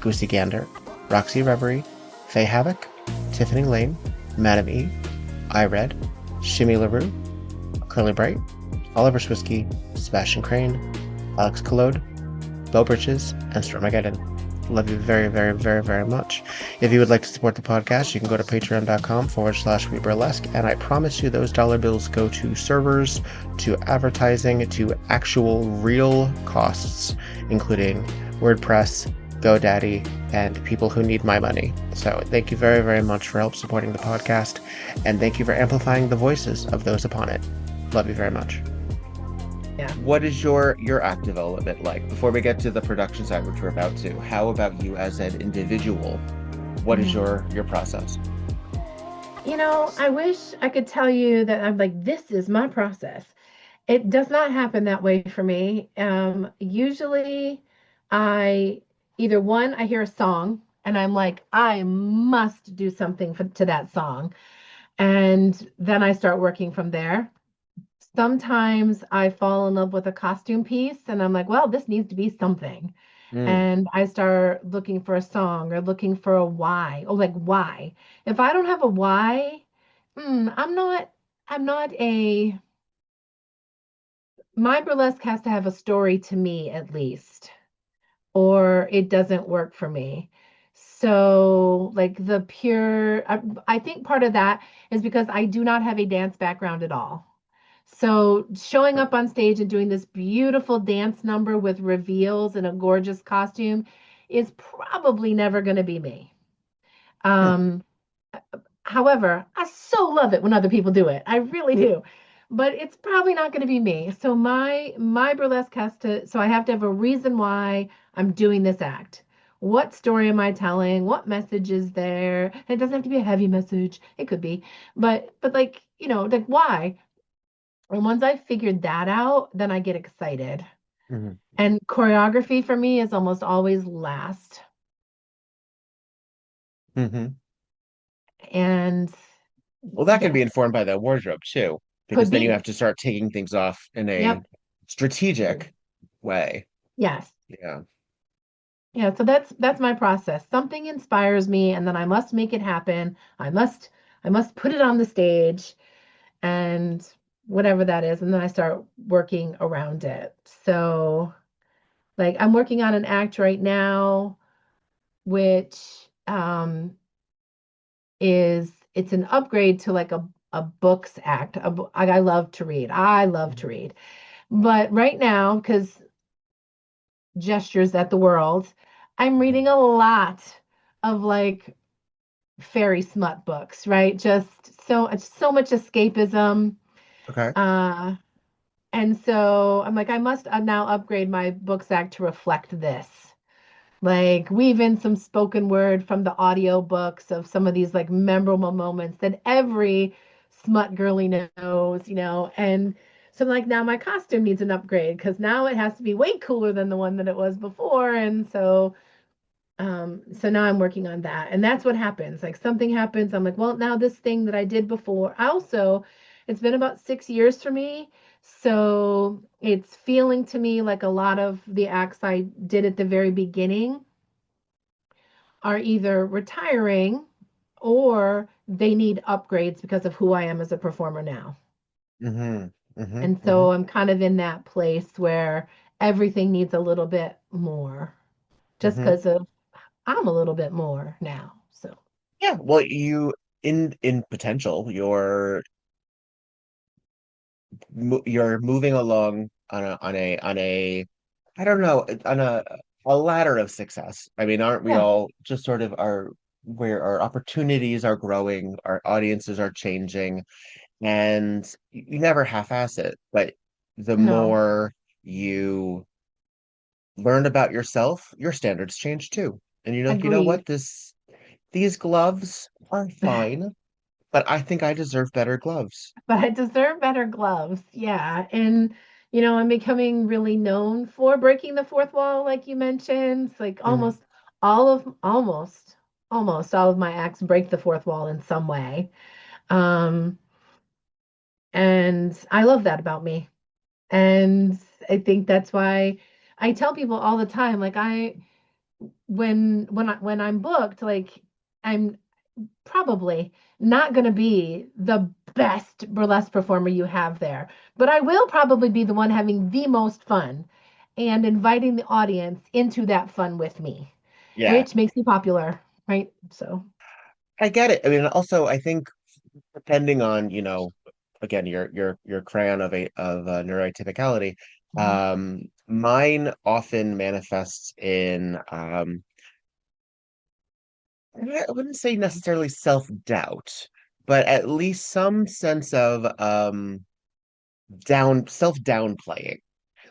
Speaker 1: Goosey Gander, Roxy Reverie, Faye Havoc, Tiffany Lane, Madam E, iRed, Shimmy LaRue, Curly Bright, Oliver Swisky, Sebastian Crane, Alex Collode, Bo Bridges, and Stormageddon. Love you very, very, very, very much. If you would like to support the podcast, you can go to patreon.com/WeBurlesque, and I promise you those dollar bills go to servers, to advertising, to actual real costs, including WordPress, GoDaddy, and people who need my money. So thank you very, very much for help supporting the podcast, and thank you for amplifying the voices of those upon it. Love you very much.
Speaker 7: Yeah.
Speaker 1: What is your act development like? Before we get to the production side, which we're about to, how about you as an individual? What is your process?
Speaker 7: I wish I could tell you that I'm like, this is my process. It does not happen that way for me. Usually I either one, I hear a song and I'm like, I must do something to that song. And then I start working from there. Sometimes I fall in love with a costume piece and I'm like, well, this needs to be something.
Speaker 1: Mm,
Speaker 7: And I start looking for a song or looking for a why. Oh, like why? If I don't have a why, I'm not my burlesque has to have a story to me at least, or it doesn't work for me. So, like I think part of that is because I do not have a dance background at all. So, showing up on stage and doing this beautiful dance number with reveals and a gorgeous costume is probably never going to be me.
Speaker 1: hmm,
Speaker 7: Um, However, I so love it when other people do it. I really do. But it's probably not going to be me. So my burlesque has to so I have to have a reason why I'm doing this act. What story am I telling? What message is there? It doesn't have to be a heavy message. It could be. But like, like why? And once I figured that out, then I get excited.
Speaker 1: mhm,
Speaker 7: And choreography for me is almost always last.
Speaker 1: mhm.
Speaker 7: And
Speaker 1: Well, that can
Speaker 7: yeah,
Speaker 1: be informed by the wardrobe too, because
Speaker 7: could
Speaker 1: then you
Speaker 7: be.
Speaker 1: have to start taking things off in a
Speaker 7: Yep.
Speaker 1: strategic way.
Speaker 7: Yes.
Speaker 1: Yeah.
Speaker 7: Yeah, so that's my process. Something inspires me and then I must make it happen. I must put it on the stage and whatever that is and then I start working around it. So, like I'm working on an act right now which is it's an upgrade to like a books act. I love to read. I love to read. But right now, because gestures at the world, I'm reading a lot of like fairy smut books, right? Just so much escapism.
Speaker 1: Okay.
Speaker 7: Uh, and so I'm like, I must now upgrade my books act to reflect this. Like weave in some spoken word from the audio books of some of these like memorable moments that every smut girly knows, And So like now my costume needs an upgrade because now it has to be way cooler than the one that it was before. And so now I'm working on that. And that's what happens. Like something happens, I'm like, well, now this thing that I did before. Also, it's been about 6 years for me. So it's feeling to me like a lot of the acts I did at the very beginning are either retiring or they need upgrades because of who I am as a performer now.
Speaker 1: Mm-hmm. Mm-hmm.
Speaker 7: And
Speaker 1: Mm-hmm.
Speaker 7: so I'm kind of in that place where everything needs a little bit more just
Speaker 1: Mm-hmm.
Speaker 7: because of I'm a little bit more now. So
Speaker 1: Yeah, well, you in potential, you're moving along on a I don't know, on a ladder of success. I mean, aren't we
Speaker 7: yeah,
Speaker 1: all just sort of are where our opportunities are growing, our audiences are changing, and you never half-ass it, but the
Speaker 7: no,
Speaker 1: more you learn about yourself, your standards change too. And you know
Speaker 7: agreed.
Speaker 1: what? These gloves are fine, but I think I deserve better gloves.
Speaker 7: But I deserve better gloves. Yeah. And, I'm becoming really known for breaking the fourth wall, like you mentioned. It's like
Speaker 1: Mhm.
Speaker 7: almost all of my acts break the fourth wall in some way. Um, and I love that about me. And I think that's why I tell people all the time, like when I'm booked, like I'm probably not going to be the best burlesque performer you have there, but I will probably be the one having the most fun and inviting the audience into that fun with me,
Speaker 1: Yeah,
Speaker 7: which makes me popular, right? So,
Speaker 1: I get it. I mean, also, I think depending on, again, your crayon of neurotypicality,
Speaker 7: mhm.
Speaker 1: mine often manifests in I wouldn't say necessarily self-doubt, but at least some sense of self-downplaying.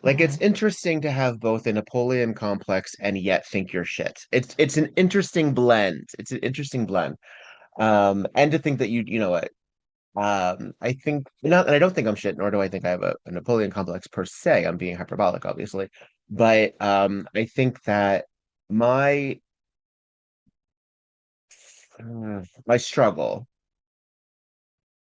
Speaker 1: Like it's
Speaker 7: Mhm.
Speaker 1: interesting to have both a Napoleon complex and yet think you're shit. It's an interesting blend. It's an interesting blend. And to think that you know what, I think not, and I don't think I'm shit, nor do I think I have a Napoleon complex per se. I'm being hyperbolic, obviously, but I think that my my struggle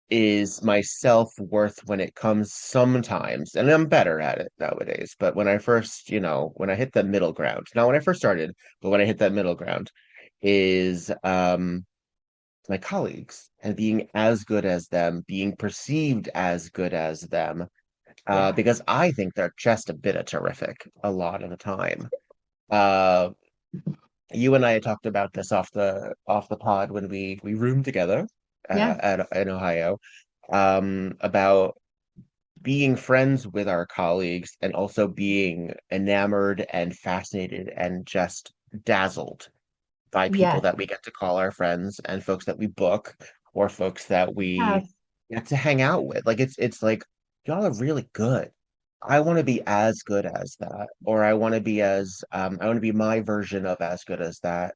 Speaker 1: is my self-worth when it comes sometimes, and I'm better at it nowadays. But when I first, when I hit that middle ground, not when I first started, but when I hit that middle ground, is my colleagues and being as good as them, being perceived as good as them,
Speaker 7: Yeah.
Speaker 1: because I think they're just a bit of terrific a lot of the time. Uh, you and I had talked about this off the pod when we roomed together
Speaker 7: Yes.
Speaker 1: in Ohio, about being friends with our colleagues and also being enamored and fascinated and just dazzled by people
Speaker 7: Yes.
Speaker 1: that we get to call our friends and folks that we book or folks that we
Speaker 7: Yes.
Speaker 1: get to hang out with. Like it's like y'all are really good. I want to be as good as that, or I want to be my version of as good as that.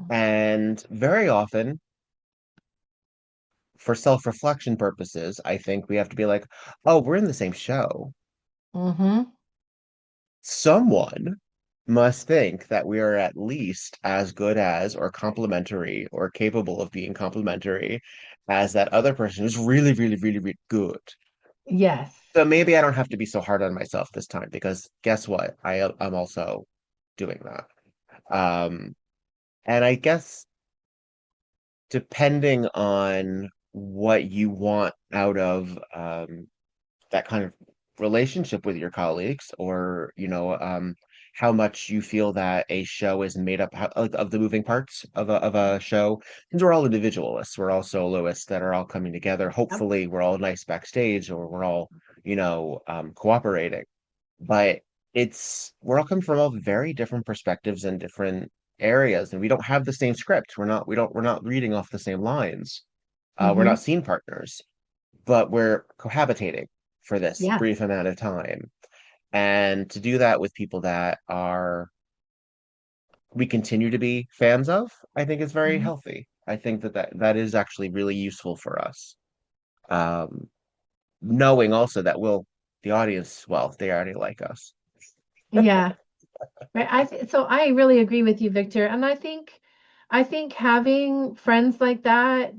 Speaker 1: And very often, for self-reflection purposes, I think we have to be like, oh, we're in the same show.
Speaker 7: Mm-hmm.
Speaker 1: Someone must think that we are at least as good as, or complimentary, or capable of being complimentary as that other person who's really, really, really, really good.
Speaker 7: Yes.
Speaker 1: So maybe I don't have to be so hard on myself this time because guess what? I'm also doing that. Um, and I guess depending on what you want out of that kind of relationship with your colleagues, or how much you feel that a show is made up of the moving parts of a show, because we're all individualists, we're all soloists that are all coming together.
Speaker 7: Yep.
Speaker 1: Hopefully we're all nice backstage, or we're all cooperating, but we're all coming from all very different perspectives and different areas, and we don't have the same script. We're not reading off the same lines. We're
Speaker 7: Mm-hmm.
Speaker 1: not scene partners, but we're cohabitating for this
Speaker 7: Yes.
Speaker 1: brief amount of time. And to do that with people that are we continue to be fans of, I think is very
Speaker 7: Mhm.
Speaker 1: healthy. I think that is actually really useful for us. Um, Knowing also that the audience, well, they already like us.
Speaker 7: Yeah. Right. So I really agree with you, Victor. And I think having friends like that,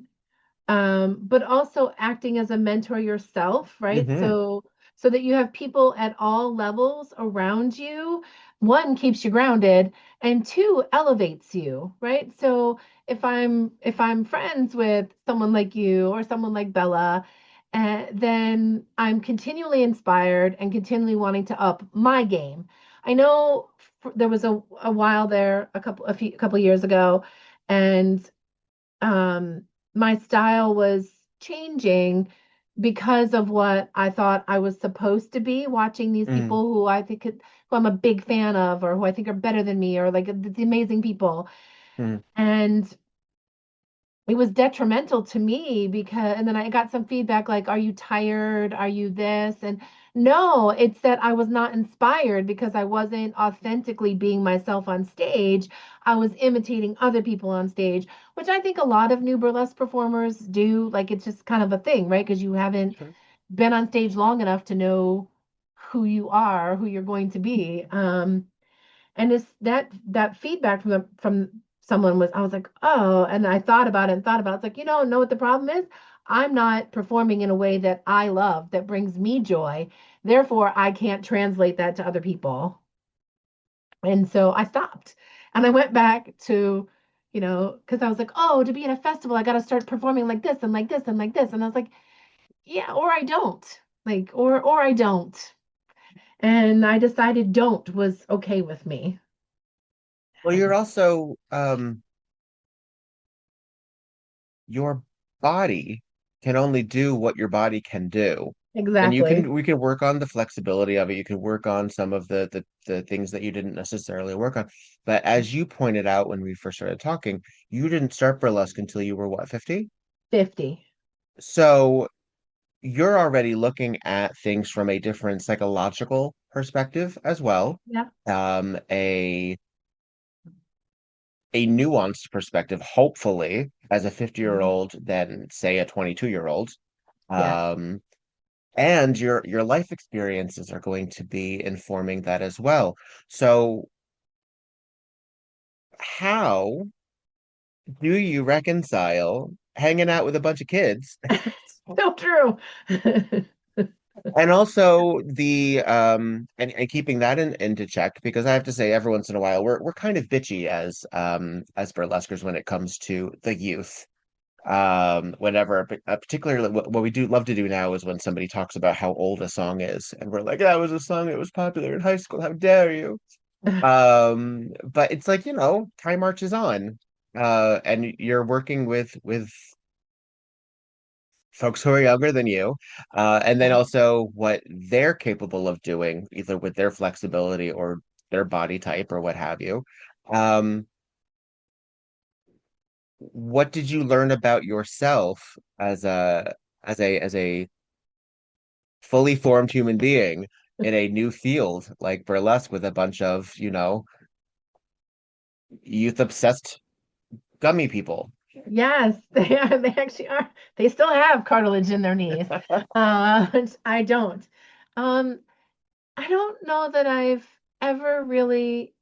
Speaker 7: but also acting as a mentor yourself, right?
Speaker 1: Hmm.
Speaker 7: So that you have people at all levels around you, one keeps you grounded, and two elevates you, right? So if I'm friends with someone like you or someone like Bella, then I'm continually inspired and continually wanting to up my game. I know there was a while there a couple years ago, and um, my style was changing because of what I thought I was supposed to be watching these
Speaker 1: Mm,
Speaker 7: people who I'm a big fan of, or who I think are better than me, or like the amazing people.
Speaker 1: mm.
Speaker 7: And it was detrimental to me because, and then I got some feedback like, are you tired? Are you this? And no, it's that I was not inspired because I wasn't authentically being myself on stage. I was imitating other people on stage, which I think a lot of new burlesque performers do. Like it's just kind of a thing, right? Because you haven't
Speaker 1: Sure.
Speaker 7: been on stage long enough to know who you are, who you're going to be. And it's that feedback from someone was, I was like, oh, and I thought about it and thought about it. It's like, know what the problem is? I'm not performing in a way that I love, that brings me joy. Therefore, I can't translate that to other people. And so I stopped. And I went back to, because I was like, oh, to be in a festival, I got to start performing like this and like this and like this. And I was like, yeah, or I don't. Like, or I don't. And I decided don't was okay with me.
Speaker 1: Well, you're also your body can only do what your body can do. And
Speaker 7: Exactly.
Speaker 1: we can work on the flexibility of it. You can work on some of the things that you didn't necessarily work on. But as you pointed out when we first started talking, you didn't start burlesque until you were what, 50?
Speaker 7: 50.
Speaker 1: So you're already looking at things from a different psychological perspective as well.
Speaker 7: Yeah.
Speaker 1: Um, a a nuanced perspective, hopefully, as a 50-year-old than say a 22-year-old.
Speaker 7: Yes.
Speaker 1: Um, and your life experiences are going to be informing that as well. So how do you reconcile hanging out with a bunch of kids
Speaker 7: So true.
Speaker 1: and also the and keeping that into check? Because I have to say every once in a while we're kind of bitchy as burlesquers when it comes to the youth. Whenever particularly what we do love to do now is when somebody talks about how old a song is and we're like, that was a song that was popular in high school, how dare you. But it's like, time marches on, and you're working with folks who are younger than you, and then also what they're capable of doing either with their flexibility or their body type or what have you. um what did you learn about yourself as a fully formed human being in a new field like burlesque with a bunch of, youth obsessed gummy people?
Speaker 7: Yes, they are. They actually are. They still have cartilage in their knees. Which I don't. Um, I don't know that I've ever really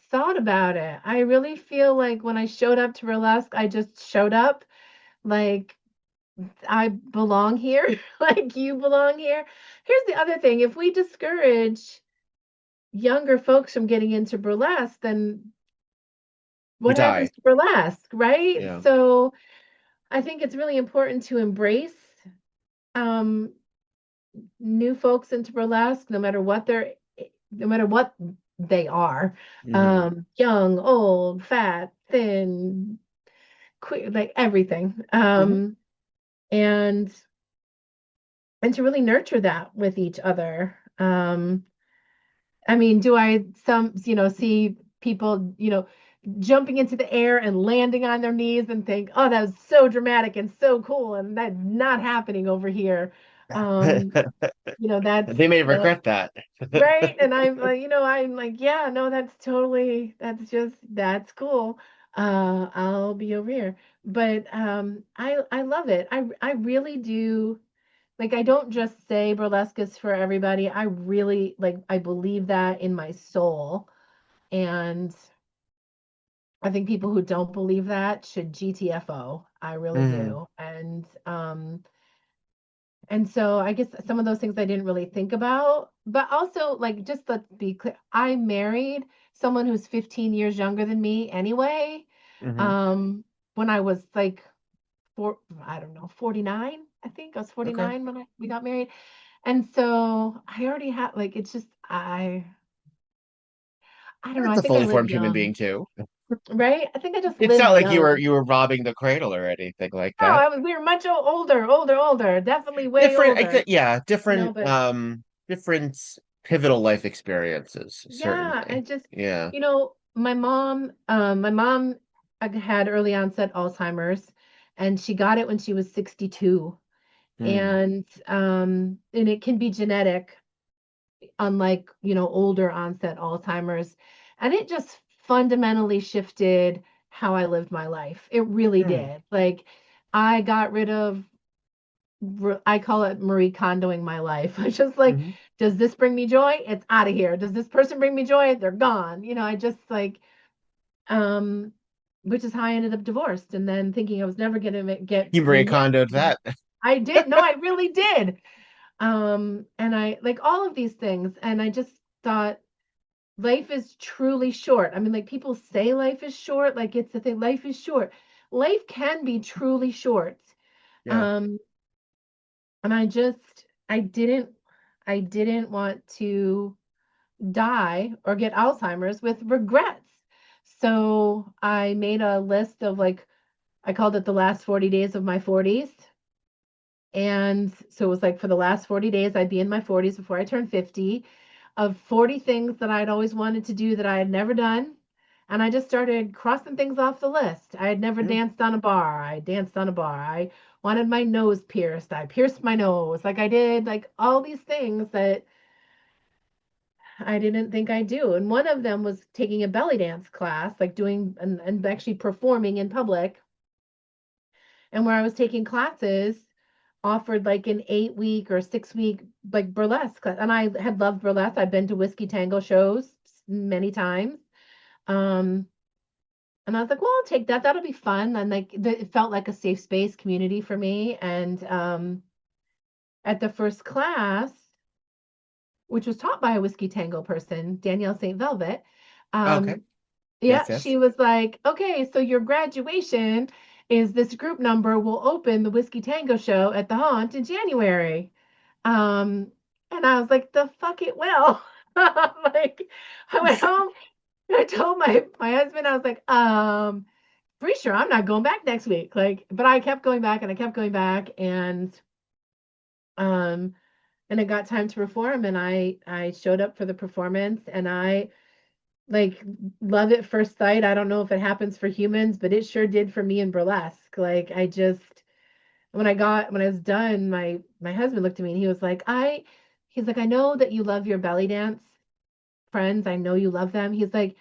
Speaker 7: thought about it. I really feel like when I showed up to burlesque, I just showed up like I belong here, like you belong here. Here's the other thing. If we discourage younger folks from getting into burlesque, then
Speaker 1: We
Speaker 7: what happens
Speaker 1: die.
Speaker 7: to burlesque, right?
Speaker 1: Yeah.
Speaker 7: So I think it's really important to embrace um, new folks into burlesque, no matter what they are,
Speaker 1: Hmm.
Speaker 7: young, old, fat, thin, queer, like everything,
Speaker 1: Hmm.
Speaker 7: and to really nurture that with each other. I mean, do I see people, jumping into the air and landing on their knees and think, oh, that was so dramatic and so cool, and that's not happening over here. Um, that's
Speaker 1: They may regret that.
Speaker 7: right. And I'm like, yeah, no, that's cool. I'll be over here. But I love it. I really do like I don't just say burlesque is for everybody. I really like I believe that in my soul. And I think people who don't believe that should GTFO. I really
Speaker 1: Mm,
Speaker 7: do. And so I guess some of those things I didn't really think about, but also like just let's be clear, I married someone who's 15 years younger than me anyway.
Speaker 1: hmm.
Speaker 7: Um, when I was like I don't know, 49, I think I was
Speaker 1: Okay.
Speaker 7: 49 when we got married. And so I already had like it's just I don't know,
Speaker 1: That's
Speaker 7: I
Speaker 1: a
Speaker 7: think I
Speaker 1: fully
Speaker 7: live
Speaker 1: formed human
Speaker 7: young,
Speaker 1: being too.
Speaker 7: right? I think I just
Speaker 1: It's
Speaker 7: live
Speaker 1: not like you were
Speaker 7: young.
Speaker 1: you were robbing the cradle or anything like
Speaker 7: No,
Speaker 1: that.
Speaker 7: we were much older, definitely way
Speaker 1: Different,
Speaker 7: older,
Speaker 1: yeah,
Speaker 7: but
Speaker 1: different pivotal life experiences,
Speaker 7: yeah, I
Speaker 1: certainly.
Speaker 7: just,
Speaker 1: Yeah.
Speaker 7: my mom had early onset Alzheimer's, and she got it when she was 62,
Speaker 1: Mm,
Speaker 7: and it can be genetic, unlike, older onset Alzheimer's, and it just fundamentally shifted how I lived my life. It really
Speaker 1: mm,
Speaker 7: did. Like, I got rid of I call it Marie Kondoing my life. I just like,
Speaker 1: hmm.
Speaker 7: does this bring me joy? It's out of here. Does this person bring me joy? They're gone. I just like, um, which is how I ended up divorced, and then thinking I was never gonna get
Speaker 1: You Marie
Speaker 7: remarried.
Speaker 1: Kondoed that.
Speaker 7: I did. No, I really did. And I like all of these things, and I just thought life is truly short. I mean, like people say life is short, like it's the thing. Life is short. Life can be truly short.
Speaker 1: Yeah.
Speaker 7: Um, and I didn't want to die or get Alzheimer's with regrets. So I made a list of like, I called it the last 40 days of my 40s. And so it was like for the last 40 days, I'd be in my 40s before I turned 50, of 40 things that I'd always wanted to do that I had never done. And I just started crossing things off the list. I had never
Speaker 1: Mm.
Speaker 7: danced on a bar. I danced on a bar. I wanted my nose pierced. I pierced my nose. Like I did like all these things that I didn't think I'd do. And one of them was taking a belly dance class, like doing and actually performing in public. And where I was taking classes, offered like an 8 week or 6 week like burlesque class. And I had loved burlesque. I've been to whiskey tango shows many times. Um, and I was like, well, I'll take that. That'll be fun. And like it felt like a safe space community for me. And at the first class, which was taught by a whiskey tango person, Danielle St. Velvet,
Speaker 1: Okay.
Speaker 7: um,
Speaker 1: Yes,
Speaker 7: yeah,
Speaker 1: yes.
Speaker 7: she was like, okay, so your graduation is this group number will open the Whiskey Tango show at the Haunt in January. Um, and I was like, the fuck it will. Like, I went home and I told my husband, I was like, pretty sure I'm not going back next week. Like, but I kept going back and I kept going back um and it got time to perform, and I showed up for the performance, and I like love at first sight. I don't know if it happens for humans, but it sure did for me in burlesque. Like I just when I was done, my husband looked at me and he was like, he's like, I know that you love your belly dance friends. I know you love them. He's like,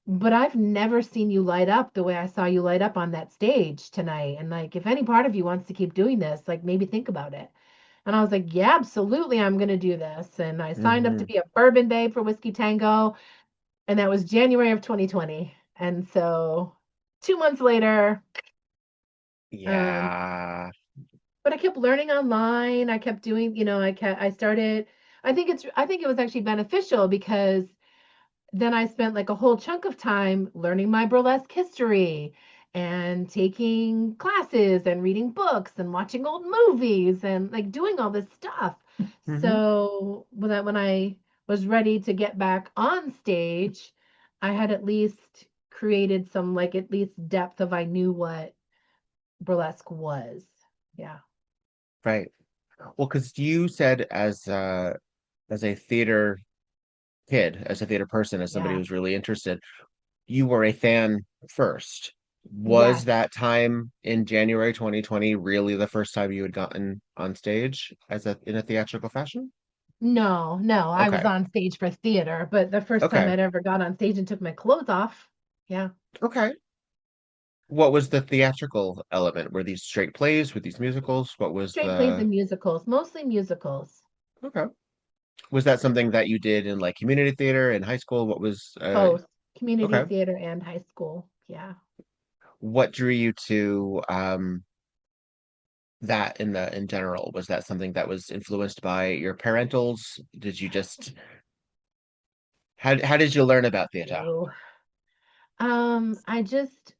Speaker 7: but I've never seen you light up the way I saw you light up on that stage tonight. And like, if any part of you wants to keep doing this, like maybe think about it. And I was like, yeah, absolutely, I'm going to do this. And I signed up to
Speaker 1: Hmm.
Speaker 7: be a bourbon babe for Whiskey Tango. And that was January of 2020. And so 2 months later, um,
Speaker 1: Yeah.
Speaker 7: but I kept learning online. I kept doing, I started, I think it was actually beneficial because then I spent like a whole chunk of time learning my burlesque history and taking classes and reading books and watching old movies and like doing all this stuff.
Speaker 1: Hmm.
Speaker 7: So when I was ready to get back on stage, I had at least created some like at least depth of I knew what burlesque was. Yeah.
Speaker 1: Right. Well, because you said as a theater kid, as a theater person, as somebody
Speaker 7: Yeah.
Speaker 1: who's really interested, you were a fan first. Was
Speaker 7: Yes.
Speaker 1: that time in January 2020 really the first time you had gotten on stage as a in a theatrical fashion?
Speaker 7: No, no, I was
Speaker 1: Okay.
Speaker 7: on stage for theater, but the first time
Speaker 1: Okay.
Speaker 7: I'd ever got on stage and took my clothes off. Yeah.
Speaker 1: Okay. What was the theatrical element? Were these straight plays? Were these musicals? What was
Speaker 7: Straight plays
Speaker 1: the
Speaker 7: and musicals, mostly musicals.
Speaker 1: okay? Was that something that you did in like community theater in high school? What was
Speaker 7: Both community
Speaker 1: okay?
Speaker 7: theater and high school. Yeah.
Speaker 1: What drew you to that in general? Was that something that was influenced by your parentals? Did you just how did you learn about theater?
Speaker 7: No. I just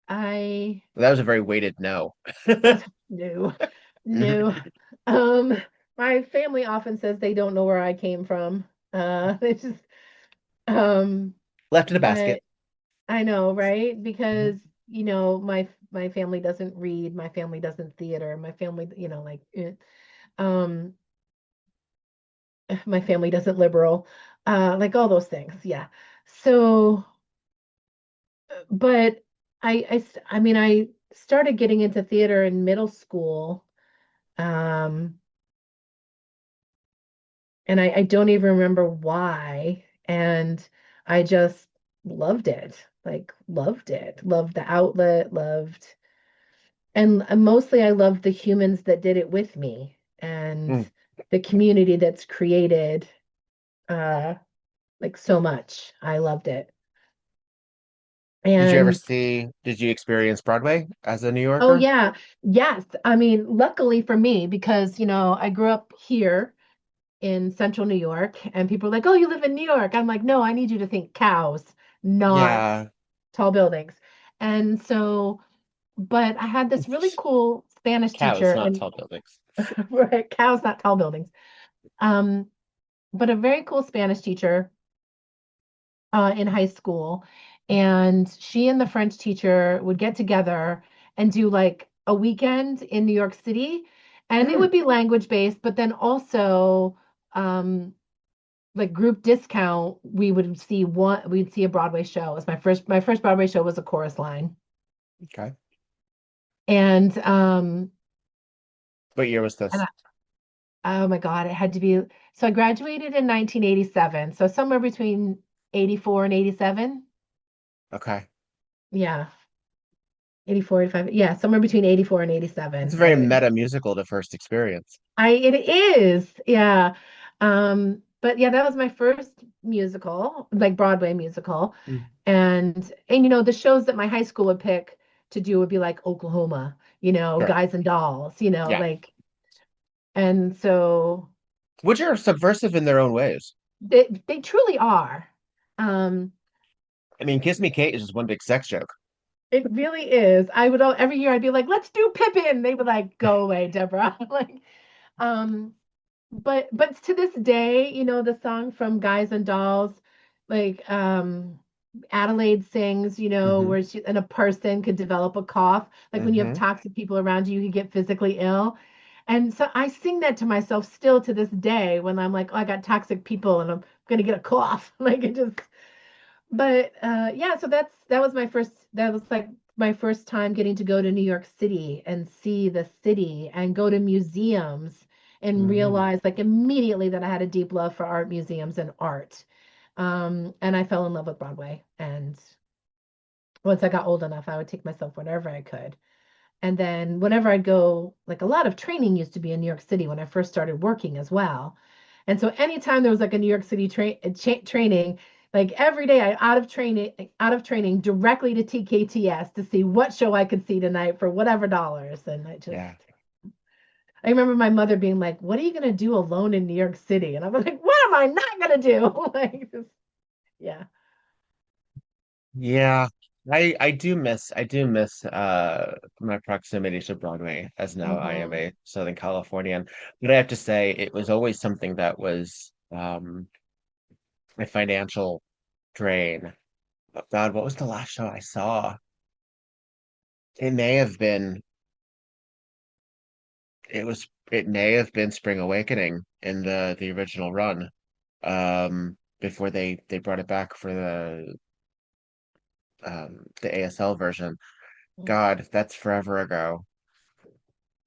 Speaker 7: I
Speaker 1: That was a very weighted no.
Speaker 7: no, no. Um, my family often says they don't know where I came from. They just um,
Speaker 1: Left in a
Speaker 7: but
Speaker 1: basket.
Speaker 7: I know, right?
Speaker 1: Mhm.
Speaker 7: Because my family doesn't read, my family doesn't theater, my family, like um my family doesn't liberal, like all those things. Yeah. So, but I mean, I started getting into theater in middle school. Um, and I don't even remember why. And I just loved it, like loved it, loved the outlet, loved, and mostly I loved the humans that did it with me and
Speaker 1: Mm.
Speaker 7: the community that's created, uh, like so much. I loved it. And
Speaker 1: Did you experience Broadway as a New
Speaker 7: oh
Speaker 1: Yorker?
Speaker 7: yeah, yes. I mean, luckily for me, because I grew up here in central New York, and people are like, "Oh, you live in New York." I'm like, "No, I need you to think cows, not
Speaker 1: Yeah,
Speaker 7: tall buildings." And so, but I had this really cool Spanish teacher,
Speaker 1: cows, not
Speaker 7: and
Speaker 1: tall buildings.
Speaker 7: right, cows, not tall buildings. Um, but a very cool Spanish teacher in high school, and she and the French teacher would get together and do like a weekend in New York City, and it would
Speaker 1: Mm,
Speaker 7: be language based, but then also like group discount, we'd see a Broadway show. It was my first Broadway show was a chorus line.
Speaker 1: okay.
Speaker 7: And
Speaker 1: What year was
Speaker 7: and
Speaker 1: this?
Speaker 7: oh my God, it had to be, so I graduated in 1987. So somewhere between 84 and 87.
Speaker 1: Okay.
Speaker 7: Yeah. 84, 85. Yeah, somewhere between 84 and
Speaker 1: It's a
Speaker 7: 87.
Speaker 1: very meta musical to first experience.
Speaker 7: It is. Yeah. But yeah, that was my first musical, like Broadway musical.
Speaker 1: Mm,
Speaker 7: And the shows that my high school would pick to do would be like Oklahoma,
Speaker 1: sure.
Speaker 7: Guys and Dolls,
Speaker 1: Yeah.
Speaker 7: like, and so
Speaker 1: Which are subversive in their own ways.
Speaker 7: they truly are. Um,
Speaker 1: I mean, Kiss Me Kate is just one big sex joke.
Speaker 7: it really is. Every year I'd be like, let's do Pippin. They would like, go away, Deborah. Like, um, but to this day, the song from Guys and Dolls, like Adelaide sings,
Speaker 1: Hmm.
Speaker 7: where and a person could develop a cough. Like when you have
Speaker 1: Hmm.
Speaker 7: toxic people around you, you could get physically ill. And so I sing that to myself still to this day when I'm like, oh, I got toxic people and I'm gonna get a cough. Like it just, but yeah, so that was like my first time getting to go to New York City and see the city and go to museums and
Speaker 1: Hmm.
Speaker 7: realize like immediately that I had a deep love for art museums and art. And I fell in love with Broadway. And once I got old enough, I would take myself whenever I could. And then whenever I'd go, like a lot of training used to be in New York City when I first started working as well. And so anytime there was like a New York City training, like every day I out of training directly to TKTS to see what show I could see tonight for whatever dollars. And
Speaker 1: Yeah.
Speaker 7: I remember my mother being like, "What are you gonna do alone in New York City?" And I'm like, "What am I not gonna do?" Like, yeah.
Speaker 1: Yeah. I do miss my proximity to Broadway as now I am
Speaker 7: Hmm.
Speaker 1: a Southern Californian. But I have to say it was always something that was a financial drain. Oh, God, what was the last show I saw? It may have been it may have been Spring Awakening in the original run. Before they brought it back for the ASL version. God, that's forever ago.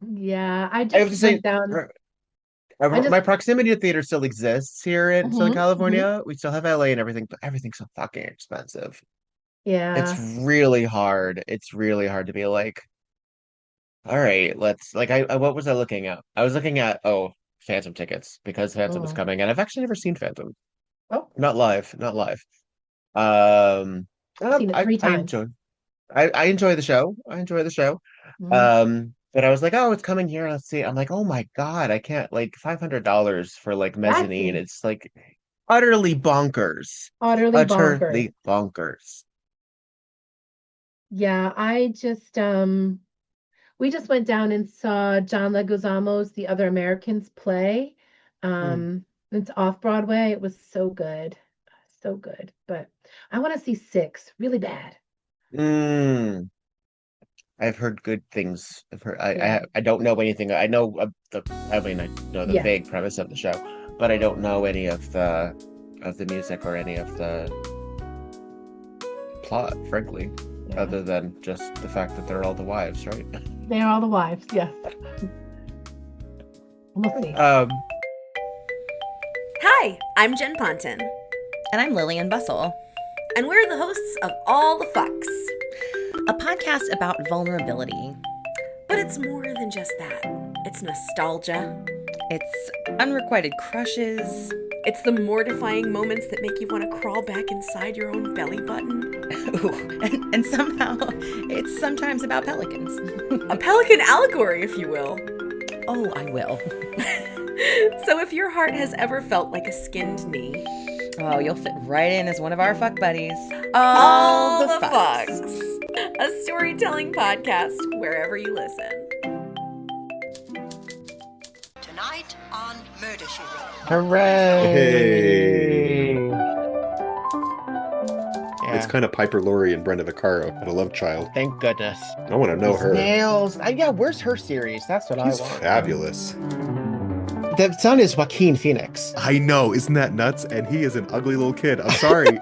Speaker 7: Yeah, I
Speaker 1: I have
Speaker 7: just
Speaker 1: to say,
Speaker 7: went down.
Speaker 1: er,
Speaker 7: I just
Speaker 1: my proximity to theater still exists here in Southern
Speaker 7: Mhm, mhm.
Speaker 1: California. We still have LA and everything, but everything's so fucking expensive. It's
Speaker 7: Yeah.
Speaker 1: really hard. It's really hard to be like, all right, let's like what was I looking at? I was looking at Phantom tickets because Phantom was
Speaker 7: Oh.
Speaker 1: coming, and I've actually never seen Phantom.
Speaker 7: Oh,
Speaker 1: Not live, not live. Um,
Speaker 7: seen it
Speaker 1: I
Speaker 7: three
Speaker 1: I
Speaker 7: times.
Speaker 1: enjoy I enjoy the show. I enjoy the show.
Speaker 7: Mhm.
Speaker 1: But I was like, oh, it's coming here. Let's see. I'm like, oh my God, I can't like $500 for like mezzanine.
Speaker 7: Exactly.
Speaker 1: It's like utterly bonkers.
Speaker 7: Utterly bonkers.
Speaker 1: Utterly bonkers.
Speaker 7: Yeah, we just went down and saw John Leguizamo's The Other Americans play.
Speaker 1: Hmm.
Speaker 7: It's off Broadway. It was so good. So good. But I want to see Six really bad.
Speaker 1: Mm. I've heard good things. I've heard,
Speaker 7: Yeah.
Speaker 1: I don't know anything. I know I mean I know the
Speaker 7: Yeah.
Speaker 1: vague premise of the show, but I don't know any of the music or any of the plot, frankly,
Speaker 7: Yeah.
Speaker 1: other than just the fact that they're all the wives, right?
Speaker 7: They're all the wives. Yes. We'll see.
Speaker 8: Hi, I'm Jen Ponton,
Speaker 5: And I'm Lillian Bustle,
Speaker 8: and we're the hosts of All the Fucks.
Speaker 5: a podcast about vulnerability.
Speaker 8: But it's more than just that. It's nostalgia.
Speaker 5: It's unrequited crushes.
Speaker 8: It's the mortifying moments that make you want to crawl back inside your own belly button.
Speaker 5: Ooh, and somehow it's sometimes about pelicans.
Speaker 8: A pelican allegory, if you will.
Speaker 5: Oh, I will.
Speaker 8: So if your heart has ever felt like a skinned knee,
Speaker 5: Oh, you'll fit right in as one of our fuck buddies.
Speaker 8: All the Fucks. A storytelling podcast wherever you listen.
Speaker 9: Tonight on Murder, She Wrote.
Speaker 1: Hooray!
Speaker 10: Hey.
Speaker 1: Yeah.
Speaker 10: It's kind of Piper Laurie and Brenda Vaccaro at A Love Child.
Speaker 1: Thank goodness.
Speaker 10: I want to know
Speaker 1: These
Speaker 10: her.
Speaker 1: nails. Yeah, where's her series? That's what
Speaker 10: She's
Speaker 1: I want.
Speaker 10: fabulous.
Speaker 1: The son is Joaquin Phoenix.
Speaker 10: I know, isn't that nuts? And he is an ugly little kid. I'm sorry.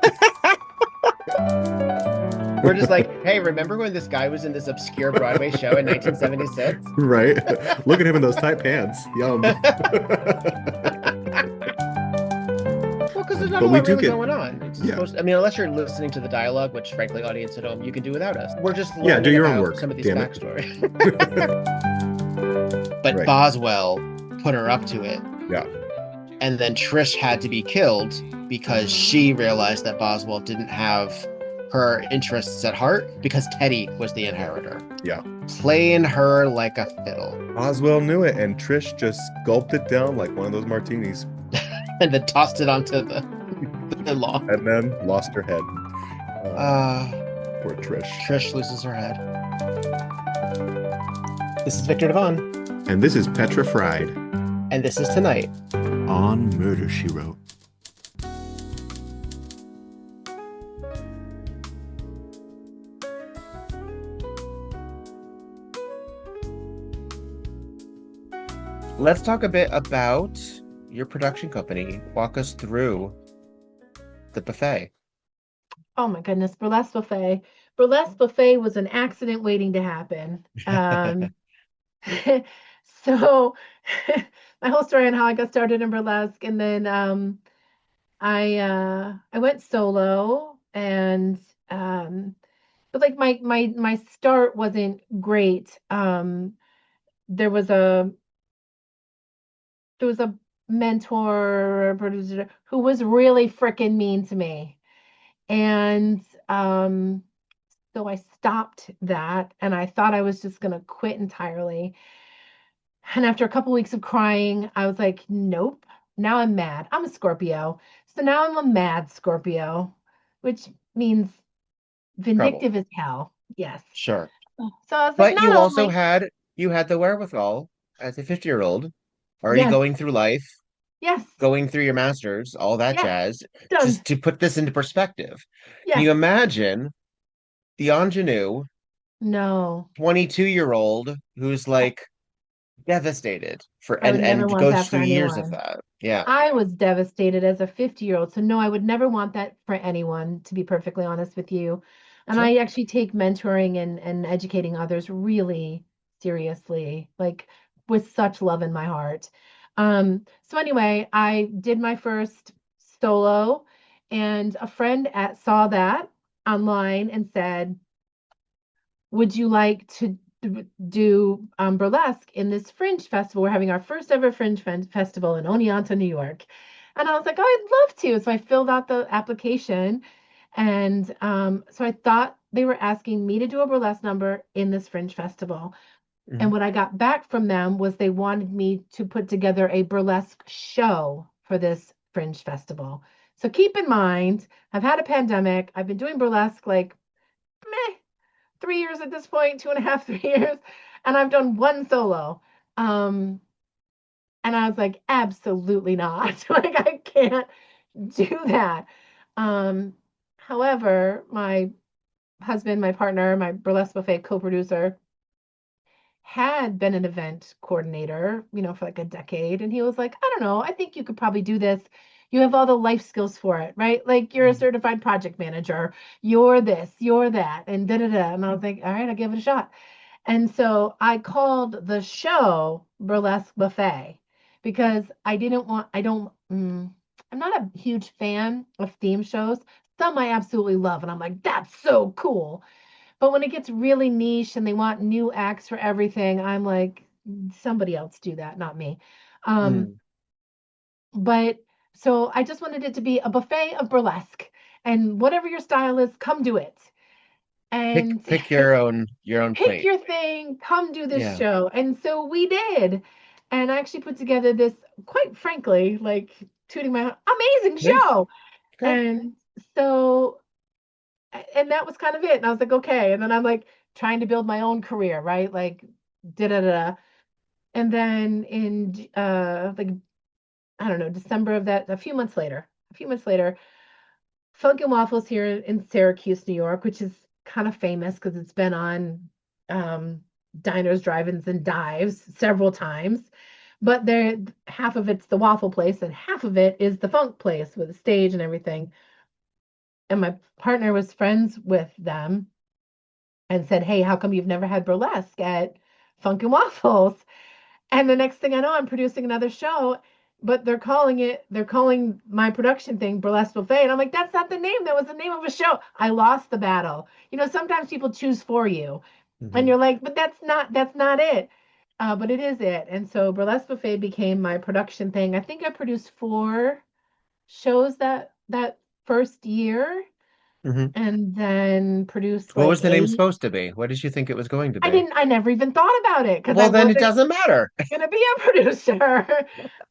Speaker 1: We're just like, hey, remember when this guy was in this obscure Broadway show in 1976?
Speaker 10: Right? Look at him in those tight pants. Yum.
Speaker 1: Well, because there's not
Speaker 10: But
Speaker 1: a
Speaker 10: we
Speaker 1: lot
Speaker 10: do
Speaker 1: really
Speaker 10: get-
Speaker 1: going on. It's
Speaker 10: Yeah.
Speaker 1: supposed I mean, unless you're listening to the dialogue, which frankly, audience at home, you can do without us. We're just
Speaker 10: Yeah, do
Speaker 1: learning
Speaker 10: your own
Speaker 1: about
Speaker 10: work,
Speaker 1: some of these
Speaker 10: damn it.
Speaker 1: backstory. But
Speaker 10: Right.
Speaker 1: Boswell put her up to it.
Speaker 10: Yeah.
Speaker 1: And then Trish had to be killed because she realized that Boswell didn't have her interests at heart because Teddy was the inheritor.
Speaker 10: Yeah.
Speaker 1: Playing her like a fiddle.
Speaker 10: Oswell knew it, and Trish just gulped it down like one of those martinis.
Speaker 1: And then tossed it onto the lawn.
Speaker 10: And then lost her head. Poor Trish.
Speaker 1: Trish loses her head. This is Viktor Devonne.
Speaker 10: And this is Petra Fried
Speaker 1: And this is Tonight.
Speaker 10: on Murder, She Wrote.
Speaker 1: Let's talk a bit about your production company. Walk us through the buffet.
Speaker 7: Oh my goodness, Burlesque Buffet. Burlesque Buffet was an accident waiting to happen. So my whole story on how I got started in burlesque, and then I went solo, and but like my start wasn't great. There was a mentor producer who was really freaking mean to me. And so I stopped that, and I thought I was just going to quit entirely. And after a couple weeks of crying, I was like, nope, now I'm mad. I'm a Scorpio. So now I'm a mad Scorpio, which means vindictive as hell. Yes.
Speaker 1: Sure.
Speaker 7: So I was like,
Speaker 1: But you
Speaker 7: not
Speaker 1: also
Speaker 7: only,
Speaker 1: had the wherewithal as a 50-year-old, already
Speaker 7: Yes.
Speaker 1: going through life,
Speaker 7: yes,
Speaker 1: going through your masters, all that
Speaker 7: Yeah.
Speaker 1: jazz,
Speaker 7: done.
Speaker 1: just to put this into perspective.
Speaker 7: Yes.
Speaker 1: Can you imagine the ingenue
Speaker 7: No,
Speaker 1: 22-year-old who's like devastated for
Speaker 7: I would
Speaker 1: and
Speaker 7: never want
Speaker 1: goes
Speaker 7: that for
Speaker 1: through years of
Speaker 7: anyone.
Speaker 1: that. Yeah.
Speaker 7: I was devastated as a 50-year-old. So no, I would never want that for anyone, to be perfectly honest with you. And
Speaker 1: Sure.
Speaker 7: I actually take mentoring and educating others really seriously, like with such love in my heart. So anyway, I did my first solo, and a friend saw that online and said, would you like to do burlesque in this fringe festival? We're having our first ever fringe festival in Oneonta, New York. And I was like, oh, I'd love to. So I filled out the application. And so I thought they were asking me to do a burlesque number in this fringe festival. And what I got back from them was they wanted me to put together a burlesque show for this fringe festival. So keep in mind, I've had a pandemic. I've been doing burlesque like 3 years at this point, 2.5, 3 years, and I've done one solo. And I was like, absolutely not. Like, I can't do that. However, my husband, my partner, my Burlesque Buffet co-producer, had been an event coordinator, for like a decade. And he was like, I don't know, I think you could probably do this. You have all the life skills for it, right? Like you're a certified project manager, you're this, you're that, and da da da. And I was like, all right, I'll give it a shot. And so I called the show Burlesque Buffet because I'm not a huge fan of theme shows. Some I absolutely love, and I'm like, that's so cool. But when it gets really niche and they want new acts for everything, I'm like, somebody else do that, not me. But so I just wanted it to be a buffet of burlesque, and whatever your style is, come do it. And
Speaker 1: Pick your own
Speaker 7: pick
Speaker 1: plate.
Speaker 7: your thing, come do this
Speaker 1: Yeah.
Speaker 7: show. And so we did. And I actually put together this, quite frankly, like tooting my amazing show.
Speaker 1: Okay.
Speaker 7: And so, and that was kind of it. And I was like, okay. And then I'm like trying to build my own career, right? Like, da da da. And then in like, I don't know, December of that, a few months later, Funk and Waffles here in Syracuse, New York, which is kind of famous because it's been on diners, drive-ins, and dives several times. But there, half of it's the waffle place, and half of it is the funk place with a stage and everything. And my partner was friends with them and said, hey, how come you've never had burlesque at Funk and Waffles? And the next thing I know, I'm producing another show, but they're calling my production thing Burlesque Buffet. And I'm like, that's not the name. That was the name of a show. I lost the battle. Sometimes people choose for you and you're like, but that's not it. But it is it. And so Burlesque Buffet became my production thing. I think I produced 4 shows that first year. And then produced
Speaker 1: What
Speaker 7: like
Speaker 1: was the name
Speaker 7: 8.
Speaker 1: supposed to be? What did you think it was going to be?
Speaker 7: I never even thought about it because
Speaker 1: Well, then it doesn't matter.
Speaker 7: Gonna be a producer.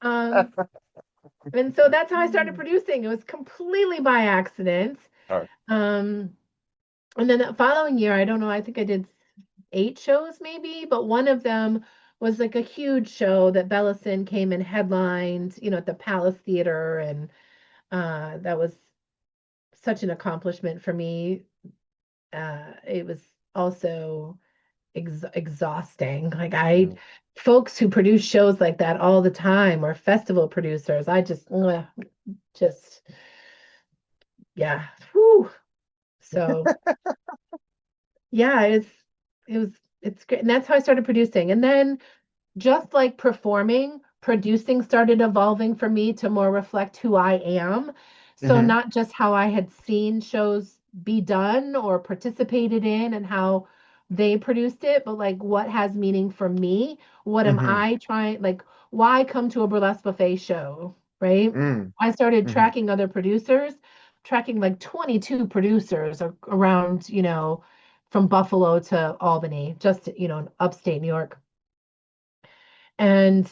Speaker 7: And so that's how I started producing. It was completely by accident.
Speaker 1: Sure.
Speaker 7: And then the following year, I don't know, I think I did 8 shows maybe, but one of them was like a huge show that Bellison came and headlined, at the Palace Theater. And that was such an accomplishment for me. It was also exhausting. Like folks who produce shows like that all the time, or festival producers, I just yeah. Whew. So yeah, it's great. And that's how I started producing. And then just like producing started evolving for me to more reflect who I am. So not just how I had seen shows be done or participated in and how they produced it, but like what has meaning for me? What am I trying, like why come to a Burlesque Buffet show, right? I started tracking other producers, tracking like 22 producers around, from Buffalo to Albany, just, in upstate New York. And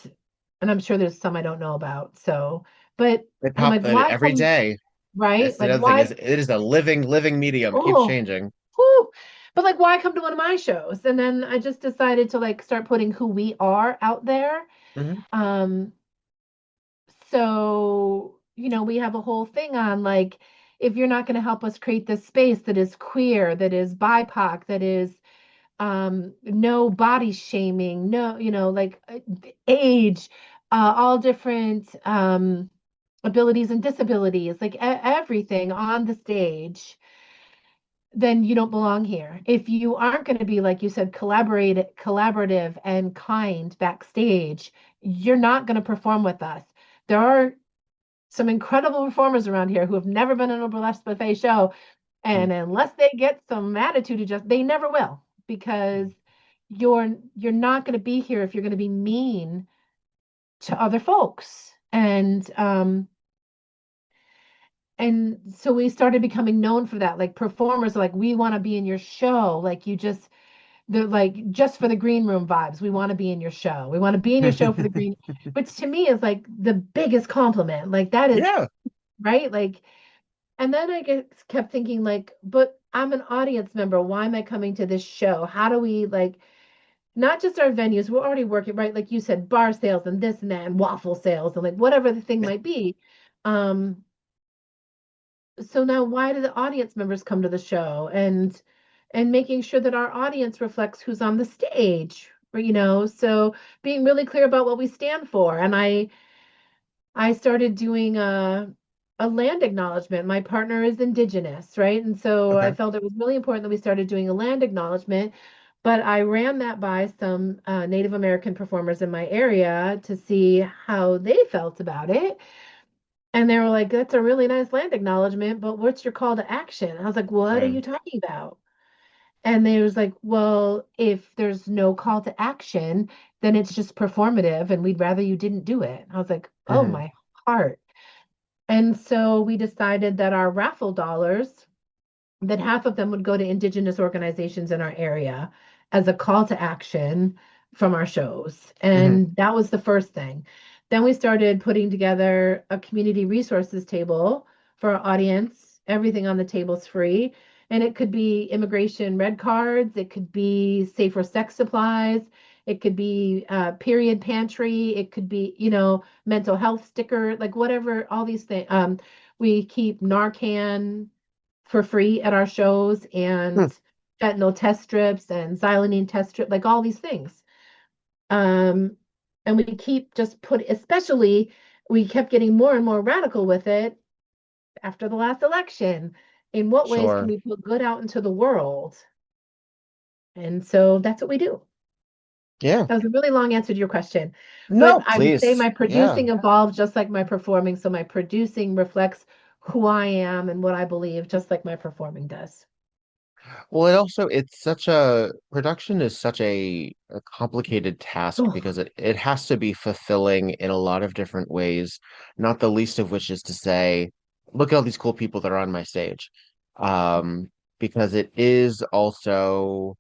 Speaker 7: I'm sure there's some I don't know about. So, but
Speaker 1: They
Speaker 7: I'm
Speaker 1: pop
Speaker 7: like, why
Speaker 1: every day.
Speaker 7: right?
Speaker 1: That's the
Speaker 7: Like
Speaker 1: other thing is it is a living medium. Keeps changing.
Speaker 7: Whew. But like, why come to one of my shows? And then I just decided to like start putting who we are out there. So, we have a whole thing on like, if you're not going to help us create this space that is queer, that is BIPOC, that is no body shaming, no, like age, all different abilities and disabilities, like everything on the stage, then you don't belong here. If you aren't going to be, like you said, collaborative and kind backstage, you're not going to perform with us. There are some incredible performers around here who have never been in a Burlesque Buffet show, And unless they get some attitude adjust, they never will, because you're not going to be here if you're going to be mean to other folks. And so we started becoming known for that. Like performers are like, we want to be in your show. Like they're like, just for the green room vibes. We want to be in your show. We want to be in your show for the green, which to me is like the biggest compliment. Like that is
Speaker 1: Yeah.
Speaker 7: right. Like, and then I kept thinking like, but I'm an audience member. Why am I coming to this show? How do we like, not just our venues, we're already working, right? Like you said, bar sales and this and that and waffle sales and like whatever the thing might be. So now why do the audience members come to the show, and making sure that our audience reflects who's on the stage, so being really clear about what we stand for. And I started doing a land acknowledgement. My partner is Indigenous, right? And so I
Speaker 1: Okay.
Speaker 7: felt it was really important that we started doing a land acknowledgement. But I ran that by some Native American performers in my area to see how they felt about it. And they were like, that's a really nice land acknowledgement, but what's your call to action? I was like, what are you talking about? And they was like, well, if there's no call to action, then it's just performative and we'd rather you didn't do it. I was like, oh,
Speaker 1: Mhm.
Speaker 7: my heart. And so we decided that our raffle dollars, that half of them would go to Indigenous organizations in our area as a call to action from our shows.
Speaker 1: Mhm.
Speaker 7: And that was the first thing. Then we started putting together a community resources table for our audience. Everything on the table is free. And it could be immigration red cards, it could be safer sex supplies, it could be period pantry, it could be, mental health sticker, like whatever, all these things. We keep Narcan for free at our shows,
Speaker 1: Hmm.
Speaker 7: and fentanyl test strips and xylazine test strip, like all these things. Um, and we keep just especially we kept getting more and more radical with it after the last election. In what ways can
Speaker 1: Sure.
Speaker 7: we put good out into the world? And so that's what we do.
Speaker 1: Yeah.
Speaker 7: That was a really long answer to your question. But
Speaker 1: No,
Speaker 7: I would say
Speaker 1: please.
Speaker 7: my
Speaker 1: Yeah.
Speaker 7: producing evolved just like my performing. So my producing reflects who I am and what I believe, just like my performing does.
Speaker 1: Well, it's such a production is such a complicated task
Speaker 7: Oh,
Speaker 1: because it has to be fulfilling in a lot of different ways, not the least of which is to say, look at all these cool people that are on my stage. Because it is also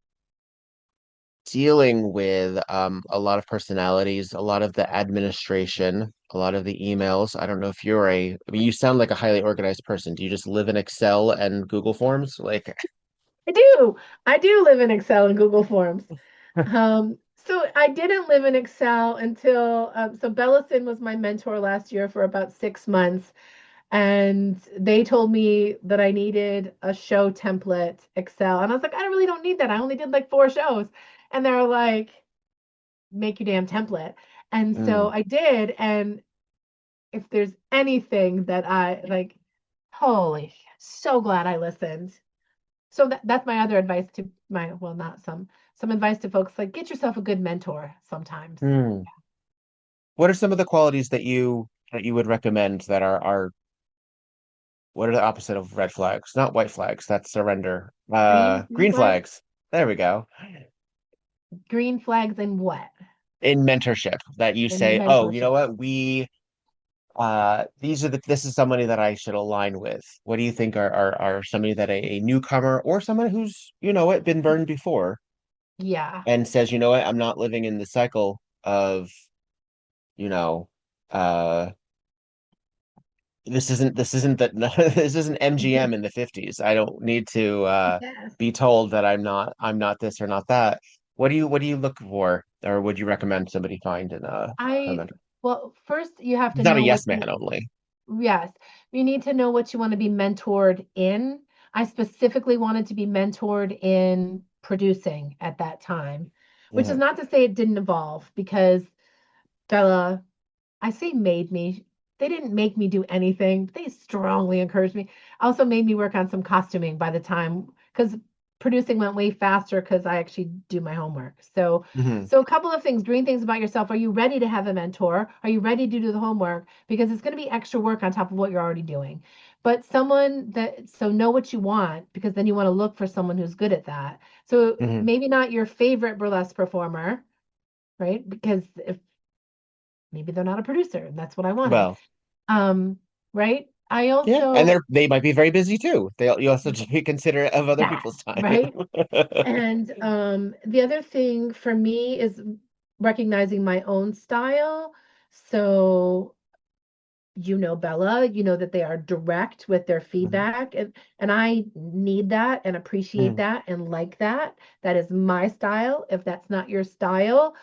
Speaker 1: dealing with a lot of personalities, a lot of the administration, a lot of the emails. I don't know if I mean, you sound like a highly organized person. Do you just live in Excel and Google Forms? Like,
Speaker 7: I do. I do live in Excel and Google Forms. So I didn't live in Excel until so Bellison was my mentor last year for about 6 months, and they told me that I needed a show template Excel, and I was like, I really don't need that. I only did like 4 shows, and they're like, make your damn template. And so
Speaker 1: mm,
Speaker 7: I did, and if there's anything that I like, holy, so glad I listened. So that's my other advice to my, well, not some advice to folks, like get yourself a good mentor sometimes.
Speaker 1: mm. What are some of the qualities that you would recommend that are what are the opposite of red flags? Not white flags, that's surrender.
Speaker 7: Green
Speaker 1: Green
Speaker 7: flags,
Speaker 1: flags. There we go.
Speaker 7: green flags and what?
Speaker 1: In mentorship that you
Speaker 7: In
Speaker 1: say, oh, you know
Speaker 7: mentorship.
Speaker 1: what? This is somebody that I should align with. What do you think are somebody that a newcomer or someone who's, been burned before
Speaker 7: Yeah.
Speaker 1: and says, you know what, I'm not living in the cycle of, you know, uh this isn't that this isn't MGM in the 50s. I don't need to
Speaker 7: Yes.
Speaker 1: be told that I'm not this or not that. What do you look for, or would you recommend somebody find in a
Speaker 7: I,
Speaker 1: mentor?
Speaker 7: well, first you have to
Speaker 1: It's not a
Speaker 7: know what
Speaker 1: yes man
Speaker 7: you,
Speaker 1: only.
Speaker 7: yes, you need to know what you want to be mentored in. I specifically wanted to be mentored in producing at that time, which is
Speaker 1: Mhm.
Speaker 7: not to say it didn't evolve, because Bella, I say made me. They didn't make me do anything. They strongly encouraged me. Also made me work on some costuming by the time, because producing went way faster because I actually do my homework. So,
Speaker 1: Hmm.
Speaker 7: so a couple of things, doing things about yourself. Are you ready to have a mentor? Are you ready to do the homework? Because it's going to be extra work on top of what you're already doing. But someone that, so know what you want, because then you want to look for someone who's good at that. So
Speaker 1: Hmm.
Speaker 7: maybe not your favorite burlesque performer, right? Because if maybe they're not a producer, and that's what I wanted.
Speaker 1: Well,
Speaker 7: Right? I
Speaker 1: yeah, and
Speaker 7: also,
Speaker 1: they might be very busy too. You also should be considerate of other
Speaker 7: that,
Speaker 1: people's time.
Speaker 7: right? And the other thing for me is recognizing my own style. So, Bella, that they are direct with their
Speaker 1: Mhm.
Speaker 7: feedback, and I need that and appreciate
Speaker 1: Mm.
Speaker 7: that and like that. That is my style. If that's not your style,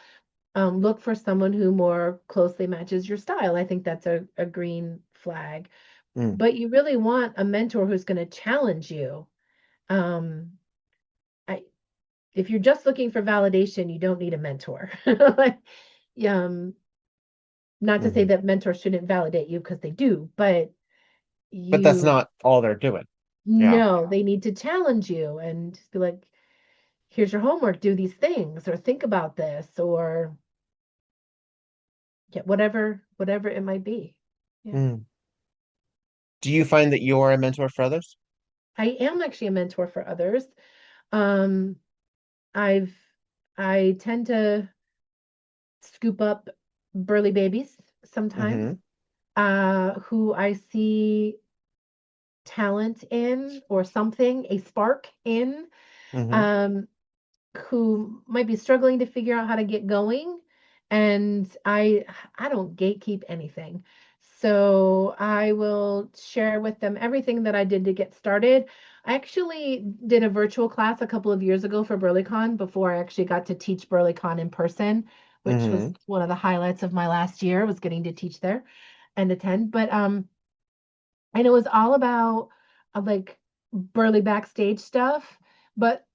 Speaker 7: look for someone who more closely matches your style. I think that's a green flag.
Speaker 1: Mm.
Speaker 7: But you really want a mentor who's going to challenge you. Um, I If you're just looking for validation, you don't need a mentor. Like, um, not to say
Speaker 1: Mhm.
Speaker 7: that mentors shouldn't validate you because they do, but
Speaker 1: But that's
Speaker 7: you
Speaker 1: not all they're doing. Yeah.
Speaker 7: know they need to challenge you and just be like, here's your homework, do these things, or think about this, or yeah, whatever it might be. Yeah.
Speaker 1: Mm. Do you find that you're a mentor for others?
Speaker 7: I am actually a mentor for others. Um, I've I tend to scoop up burly babies sometimes,
Speaker 1: Hmm.
Speaker 7: who I see talent in or something, a spark in,
Speaker 1: Hmm.
Speaker 7: um, who might be struggling to figure out how to get going. And I don't gatekeep anything. So I will share with them everything that I did to get started. I actually did a virtual class a couple of years ago for BurlyCon before I actually got to teach BurlyCon in person, which was
Speaker 1: Hmm.
Speaker 7: one of the highlights of my last year, was getting to teach there and attend. But and it was all about like burly backstage stuff. But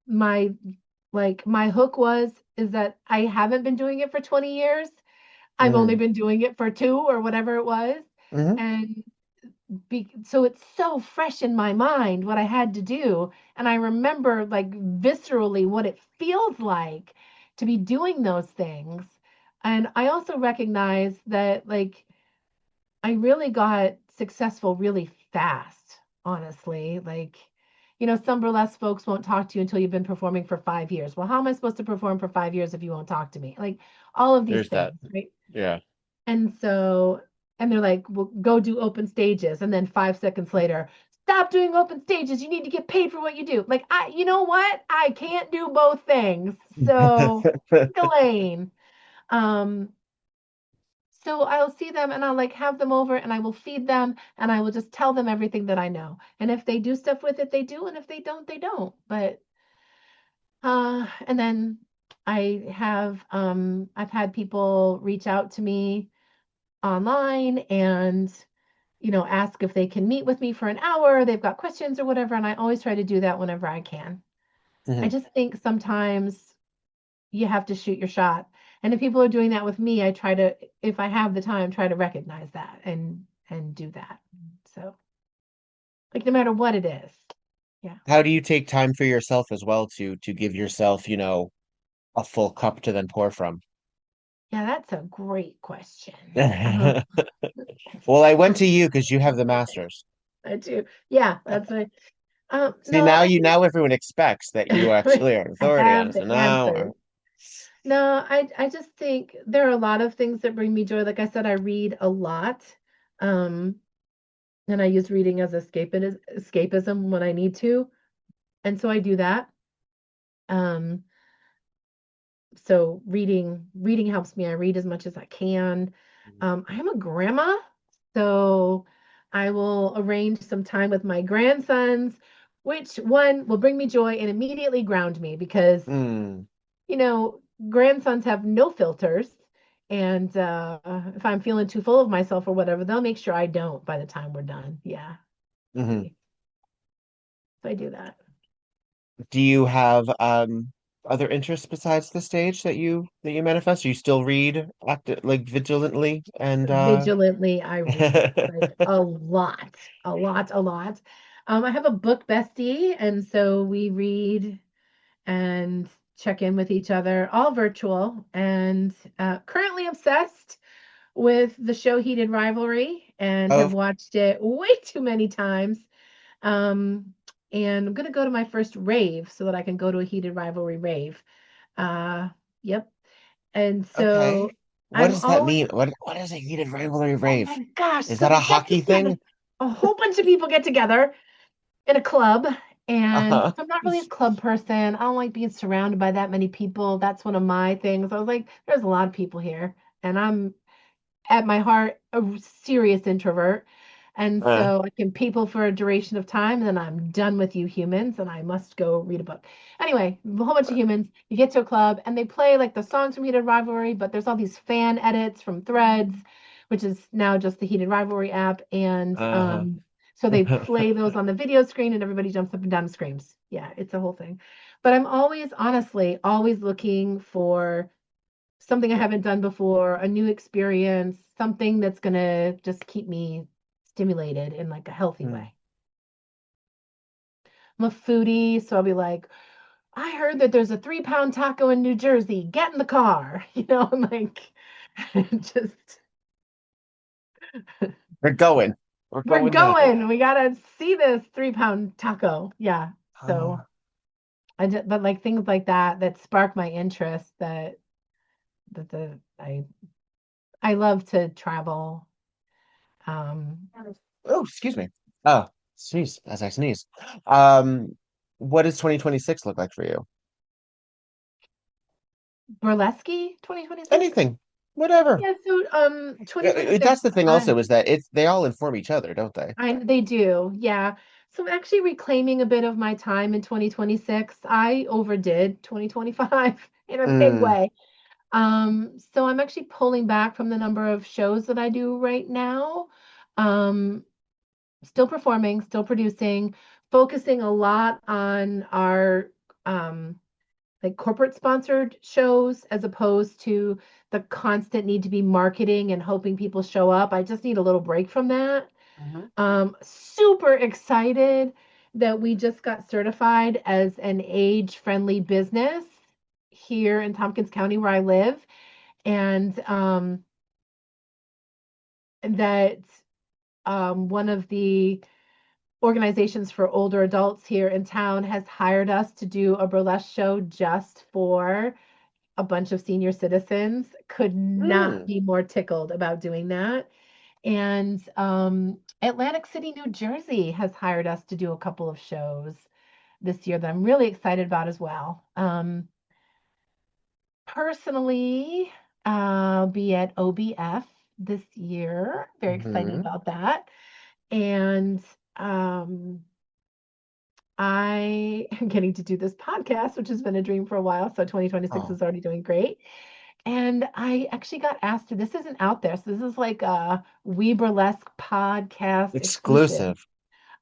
Speaker 7: my my hook is that I haven't been doing it for 20 years. I've only
Speaker 1: Hmm.
Speaker 7: been doing it for 2 or whatever it was.
Speaker 1: Hmm.
Speaker 7: And so it's so fresh in my mind what I had to do. And I remember like viscerally what it feels like to be doing those things. And I also recognize that like I really got successful really fast, honestly. Like, some burlesque folks won't talk to you until you've been performing for 5 years. Well, how am I supposed to perform for 5 years if you won't talk to me? Like, all of these
Speaker 1: There's that.
Speaker 7: things, right?
Speaker 1: Yeah.
Speaker 7: And so, and they're like, well, go do open stages. And then 5 seconds later, stop doing open stages. You need to get paid for what you do. Like, you know what? I can't do both things. So, Elaine. Um, so I'll see them and I'll like have them over and I will feed them and I will just tell them everything that I know. And if they do stuff with it, they do. And if they don't, they don't. But and then I've had people reach out to me online and ask if they can meet with me for an hour. They've got questions or whatever. And I always try to do that whenever I can. I
Speaker 1: Hmm.
Speaker 7: just think sometimes you have to shoot your shot. And if people are doing that with me, I try to, if I have the time, try to recognize that and do that. So, like, no matter what it is. Yeah.
Speaker 1: How do you take time for yourself as well to give yourself, a full cup to then pour from?
Speaker 7: Yeah, that's a great question.
Speaker 1: Well, I went to you because you have the masters.
Speaker 7: I do. Yeah, that's right.
Speaker 1: See,
Speaker 7: No, I think
Speaker 1: now everyone expects that you actually are an
Speaker 7: I
Speaker 1: authority on
Speaker 7: have
Speaker 1: it. So
Speaker 7: the
Speaker 1: now,
Speaker 7: answer. No, I just think there are a lot of things that bring me joy. Like I said, I read a lot. Um, and I use reading as escapism when I need to. And so I do that. Um, so reading helps me. I read as much as I can. I am a grandma, so I will arrange some time with my grandsons, which one will bring me joy and immediately ground me because
Speaker 1: mm,
Speaker 7: you know grandsons have no filters, and if I'm feeling too full of myself or whatever, they'll make sure I don't by the time we're done. Yeah,
Speaker 1: hmm.
Speaker 7: so I do that.
Speaker 1: Do you have other interests besides the stage that you manifest? Do you still read like vigilantly and
Speaker 7: Vigilantly, I read like a lot, a lot, a lot. I have a book bestie, and so we read and check in with each other, all virtual, and currently obsessed with the show Heated Rivalry and have
Speaker 1: Oh,
Speaker 7: watched it way too many times. Um, and I'm gonna go to my first rave so that I can go to a Heated Rivalry rave. Uh, yep. And so
Speaker 1: okay. What
Speaker 7: I'm
Speaker 1: does that
Speaker 7: always,
Speaker 1: mean? What is a heated rivalry
Speaker 7: oh
Speaker 1: rave?
Speaker 7: my gosh,
Speaker 1: Is
Speaker 7: so
Speaker 1: that a
Speaker 7: we get
Speaker 1: hockey
Speaker 7: together,
Speaker 1: thing?
Speaker 7: a whole bunch of people get together in a club. And
Speaker 1: Uh-huh.
Speaker 7: I'm not really a club person. I don't like being surrounded by that many people. That's one of my things. I was like, there's a lot of people here, and I'm at my heart a serious introvert. And
Speaker 1: Uh,
Speaker 7: so I can people for a duration of time, and then I'm done with you humans, and I must go read a book. Anyway, a whole bunch of humans, you get to a club, and they play like the songs from Heated Rivalry, but there's all these fan edits from Threads, which is now just the Heated Rivalry app. And
Speaker 1: uh-huh.
Speaker 7: so they play those on the video screen, and everybody jumps up and down and screams. Yeah, it's a whole thing. But I'm always, honestly, always looking for something I haven't done before, a new experience, something that's gonna just keep me stimulated in like a healthy
Speaker 1: Hmm.
Speaker 7: way. I'm a foodie, so I'll be like, I heard that there's a 3 pound taco in New Jersey. Get in the car. I'm like, just
Speaker 1: We're going. We're
Speaker 7: we're
Speaker 1: going now.
Speaker 7: going. We gotta see this 3 pound taco. Yeah. So but like things like that spark my interest that I love to travel. Um,
Speaker 1: Oh, excuse me. Oh, sneeze as I sneeze. Um, what does 2026 look like for you?
Speaker 7: Burlesque 2026.
Speaker 1: Anything, whatever.
Speaker 7: Yeah, so 2026,
Speaker 1: That's the thing also is that they all inform each other, don't they?
Speaker 7: they do, yeah. So I'm actually reclaiming a bit of my time in 2026. I overdid 2025 in a big
Speaker 1: Mm,
Speaker 7: way. So I'm actually pulling back from the number of shows that I do right now. Um, Still performing, still producing, focusing a lot on our um like corporate sponsored shows as opposed to the constant need to be marketing and hoping people show up. I just need a little break from that.
Speaker 1: mhm.
Speaker 7: Super excited that we just got certified as an age-friendly business here in Tompkins County where I live. And that one of the organizations for older adults here in town has hired us to do a burlesque show just for a bunch of senior citizens. Could not
Speaker 1: Mm,
Speaker 7: be more tickled about doing that. And Atlantic City, New Jersey has hired us to do a couple of shows this year that I'm really excited about as well. Personally, I'll be at OBF this year. Very excited
Speaker 1: mhm.
Speaker 7: about that. And um, I am getting to do this podcast, which has been a dream for a while. So 2026
Speaker 1: Oh,
Speaker 7: is already doing great. And I actually got asked to, this isn't out there. So this is like a WeBurlesque podcast exclusive.
Speaker 1: exclusive.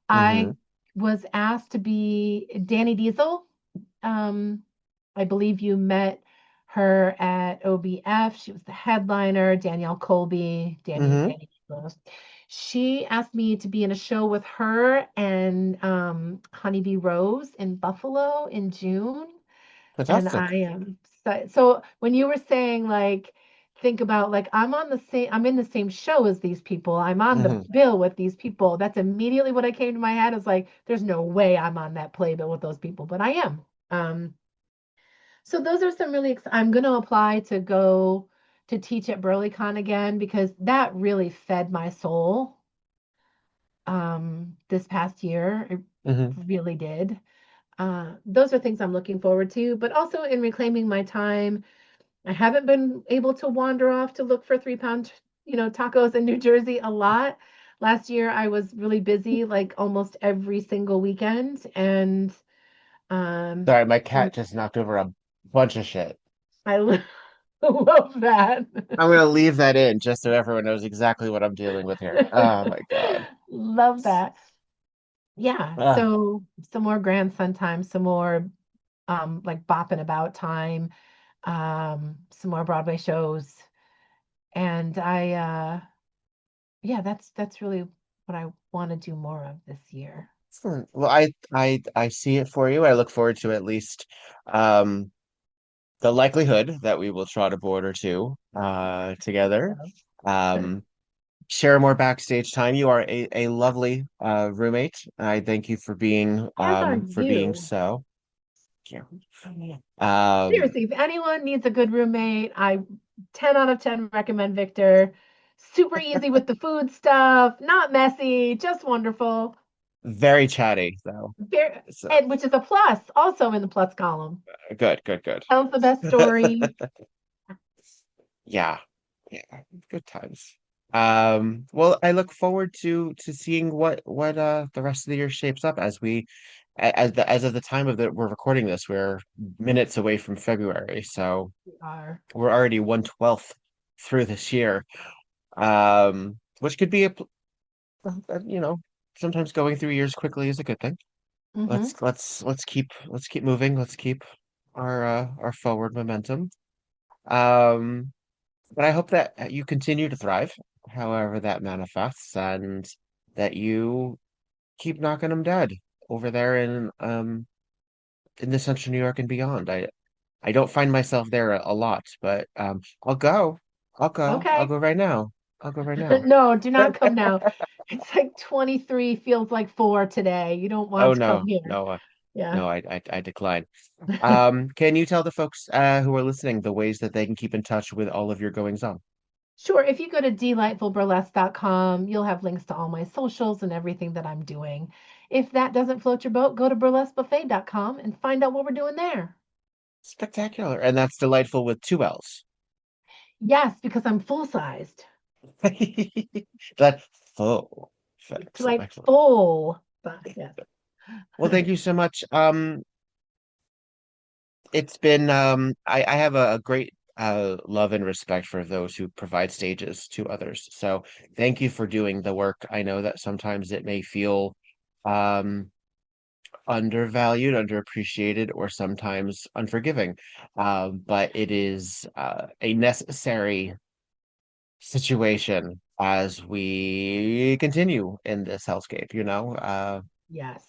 Speaker 7: I
Speaker 1: Hmm.
Speaker 7: was asked to be Danny Diesel. Um, I believe you met her at OBF. She was the headliner, Danielle Colby,
Speaker 1: Hmm.
Speaker 7: Danny Diesel. She asked me to be in a show with her and Honeybee Rose in Buffalo in June. And I
Speaker 1: Fantastic.
Speaker 7: am so when you were saying like think about like I'm in the same show as these people. I'm on the
Speaker 1: Hmm.
Speaker 7: bill with these people. That's immediately what I came to my head. Is like there's no way I'm on that playbill with those people, but I am. So those are some really I'm going to apply to go to teach at BurlyCon again because that really fed my soul this past year. It
Speaker 1: Hmm.
Speaker 7: really did. Those are things I'm looking forward to, but also in reclaiming my time. I haven't been able to wander off to look for 3 pound, tacos in New Jersey a lot. Last year I was really busy, like almost every single weekend, and um,
Speaker 1: Sorry, my cat just knocked over a bunch of shit.
Speaker 7: I love that.
Speaker 1: I'm gonna leave that in just so everyone knows exactly what I'm dealing with here. Oh my God.
Speaker 7: Love that. Yeah,
Speaker 1: Ah,
Speaker 7: so some more grandson time, some more like bopping about time, some more Broadway shows, and yeah, that's really what I want to do more of this year.
Speaker 1: Excellent. Well, I see it for you. I look forward to at least um the likelihood that we will trot a board or two together. Um Share more backstage time. You are a lovely roommate. I thank you
Speaker 7: As are
Speaker 1: for being
Speaker 7: you.
Speaker 1: so. Yeah. Um
Speaker 7: Seriously, if anyone needs a good roommate, I 10 out of 10 recommend Victor. Super easy with the food stuff, not messy, just wonderful.
Speaker 1: Very chatty though. So
Speaker 7: And which is a plus, also in the plus column.
Speaker 1: good, good, good.
Speaker 7: Tells the best story.
Speaker 1: Yeah. Yeah. Good times. Well, I look forward to seeing what the rest of the year shapes up as as of the time of that we're recording this, we're minutes away from February, so
Speaker 7: We are.
Speaker 1: we're already 1/12 through this year. Which could be you know, sometimes going through years quickly is a good thing.
Speaker 7: Mm-hmm.
Speaker 1: Let's keep moving. Let's keep our forward momentum. Um, but I hope that you continue to thrive, however that manifests, and that you keep knocking them dead over there in the central New York and beyond. I don't find myself there a lot, but I'll go. I'll go. I'll
Speaker 7: Okay.
Speaker 1: go right now. I'll go right now.
Speaker 7: No, do not come now. It's like 23, feels like 4 today. You don't want
Speaker 1: Oh
Speaker 7: to come
Speaker 1: no,
Speaker 7: here.
Speaker 1: no,
Speaker 7: Yeah.
Speaker 1: no, I decline. Can you tell the folks who are listening the ways that they can keep in touch with all of your goings on?
Speaker 7: Sure. If you go to delightfulburlesque.com, you'll have links to all my socials and everything that I'm doing. If that doesn't float your boat, go to burlesquebuffet.com and find out what we're doing there.
Speaker 1: Spectacular. And that's delightful with two L's.
Speaker 7: Yes, because I'm full-sized.
Speaker 1: That full. Excellent, excellent.
Speaker 7: Delightful. Yes.
Speaker 1: Well, thank you so much. It's been I have a great love and respect for those who provide stages to others. So thank you for doing the work. I know that sometimes it may feel um undervalued, underappreciated, or sometimes unforgiving. But it is a necessary situation as we continue in this hellscape, you know.
Speaker 7: Yes.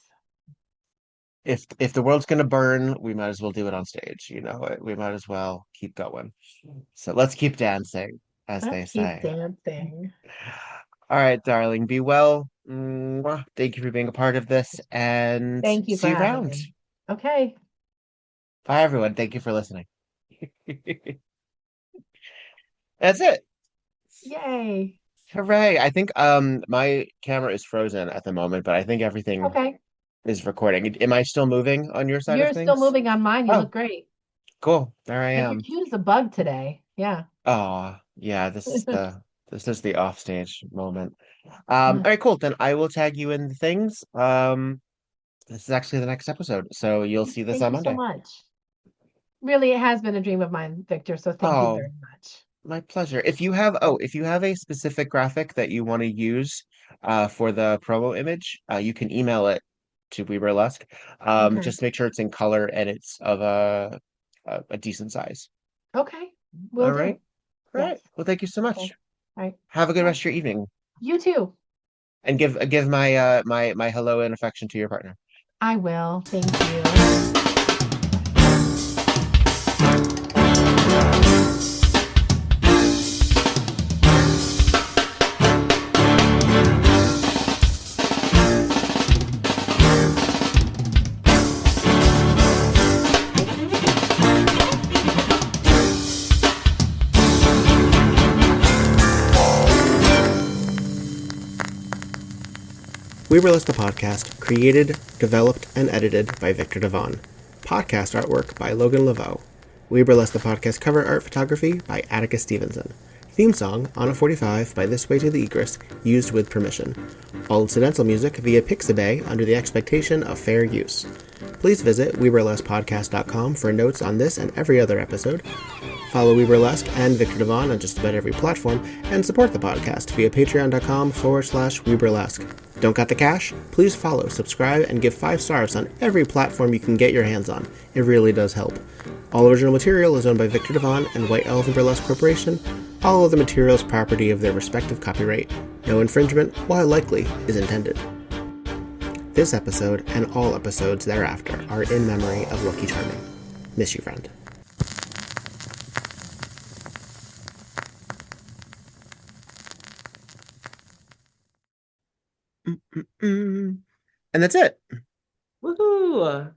Speaker 1: If the world's gonna burn, we might as well do it on stage, you know. We might as well keep going. So let's keep dancing, as they
Speaker 7: Let's keep
Speaker 1: say.
Speaker 7: dancing.
Speaker 1: All right, darling, be well. Mwah. Thank you for being a part of this, and
Speaker 7: Thank you for
Speaker 1: see you
Speaker 7: having
Speaker 1: around.
Speaker 7: me. Okay.
Speaker 1: Bye, everyone. Thank you for listening. That's it.
Speaker 7: Yay.
Speaker 1: Hooray. I think my camera is frozen at the moment, but I think everything
Speaker 7: Okay.
Speaker 1: is recording. Am I still moving on your side of
Speaker 7: You're still
Speaker 1: things?
Speaker 7: moving on mine. You
Speaker 1: Oh,
Speaker 7: look great.
Speaker 1: cool. There I
Speaker 7: And you're
Speaker 1: am.
Speaker 7: cute as a bug today. Yeah.
Speaker 1: Oh, yeah, this is the offstage moment. All right, cool. Then I will tag you in the things. This is actually the next episode, so you'll see this
Speaker 7: Thank
Speaker 1: on
Speaker 7: you so
Speaker 1: Monday.
Speaker 7: much. Really, it has been a dream of mine, Victor. So thank you
Speaker 1: Oh,
Speaker 7: very much.
Speaker 1: my pleasure. If you have a specific graphic that you want to use for the promo image, you can email it to WeBurlesque.
Speaker 7: Okay.
Speaker 1: Just make sure it's in color and it's of a decent size.
Speaker 7: Okay. Will
Speaker 1: All
Speaker 7: do.
Speaker 1: right. All
Speaker 7: Yes.
Speaker 1: right. Well, thank you so
Speaker 7: Okay.
Speaker 1: much.
Speaker 7: All right.
Speaker 1: Have a good rest of your evening.
Speaker 7: You too.
Speaker 1: And give my my hello and affection to your partner.
Speaker 7: I will. Thank you.
Speaker 1: We Burlesque the Podcast, created, developed, and edited by Viktor Devonne. Podcast artwork by Logan Laveau. We Burlesque the Podcast cover art photography by Atticus Stevenson. Theme song, On a 45 by This Way to the Egress, used with permission. All incidental music via Pixabay under the expectation of fair use. Please visit WeBurlesquePodcast.com for notes on this and every other episode. Follow WeBurlesque and Viktor Devonne on just about every platform, and support the podcast via patreon.com/WeBurlesque. Don't got the cash? Please follow, subscribe, and give 5 stars on every platform you can get your hands on. It really does help. All original material is owned by Viktor Devonne and White Elephant Burlesque Corporation. All other materials property of their respective copyright. No infringement, while likely, is intended.
Speaker 11: This episode and all episodes thereafter are in memory of Lucky Charming. Miss you, friend. And that's it.
Speaker 4: Woohoo!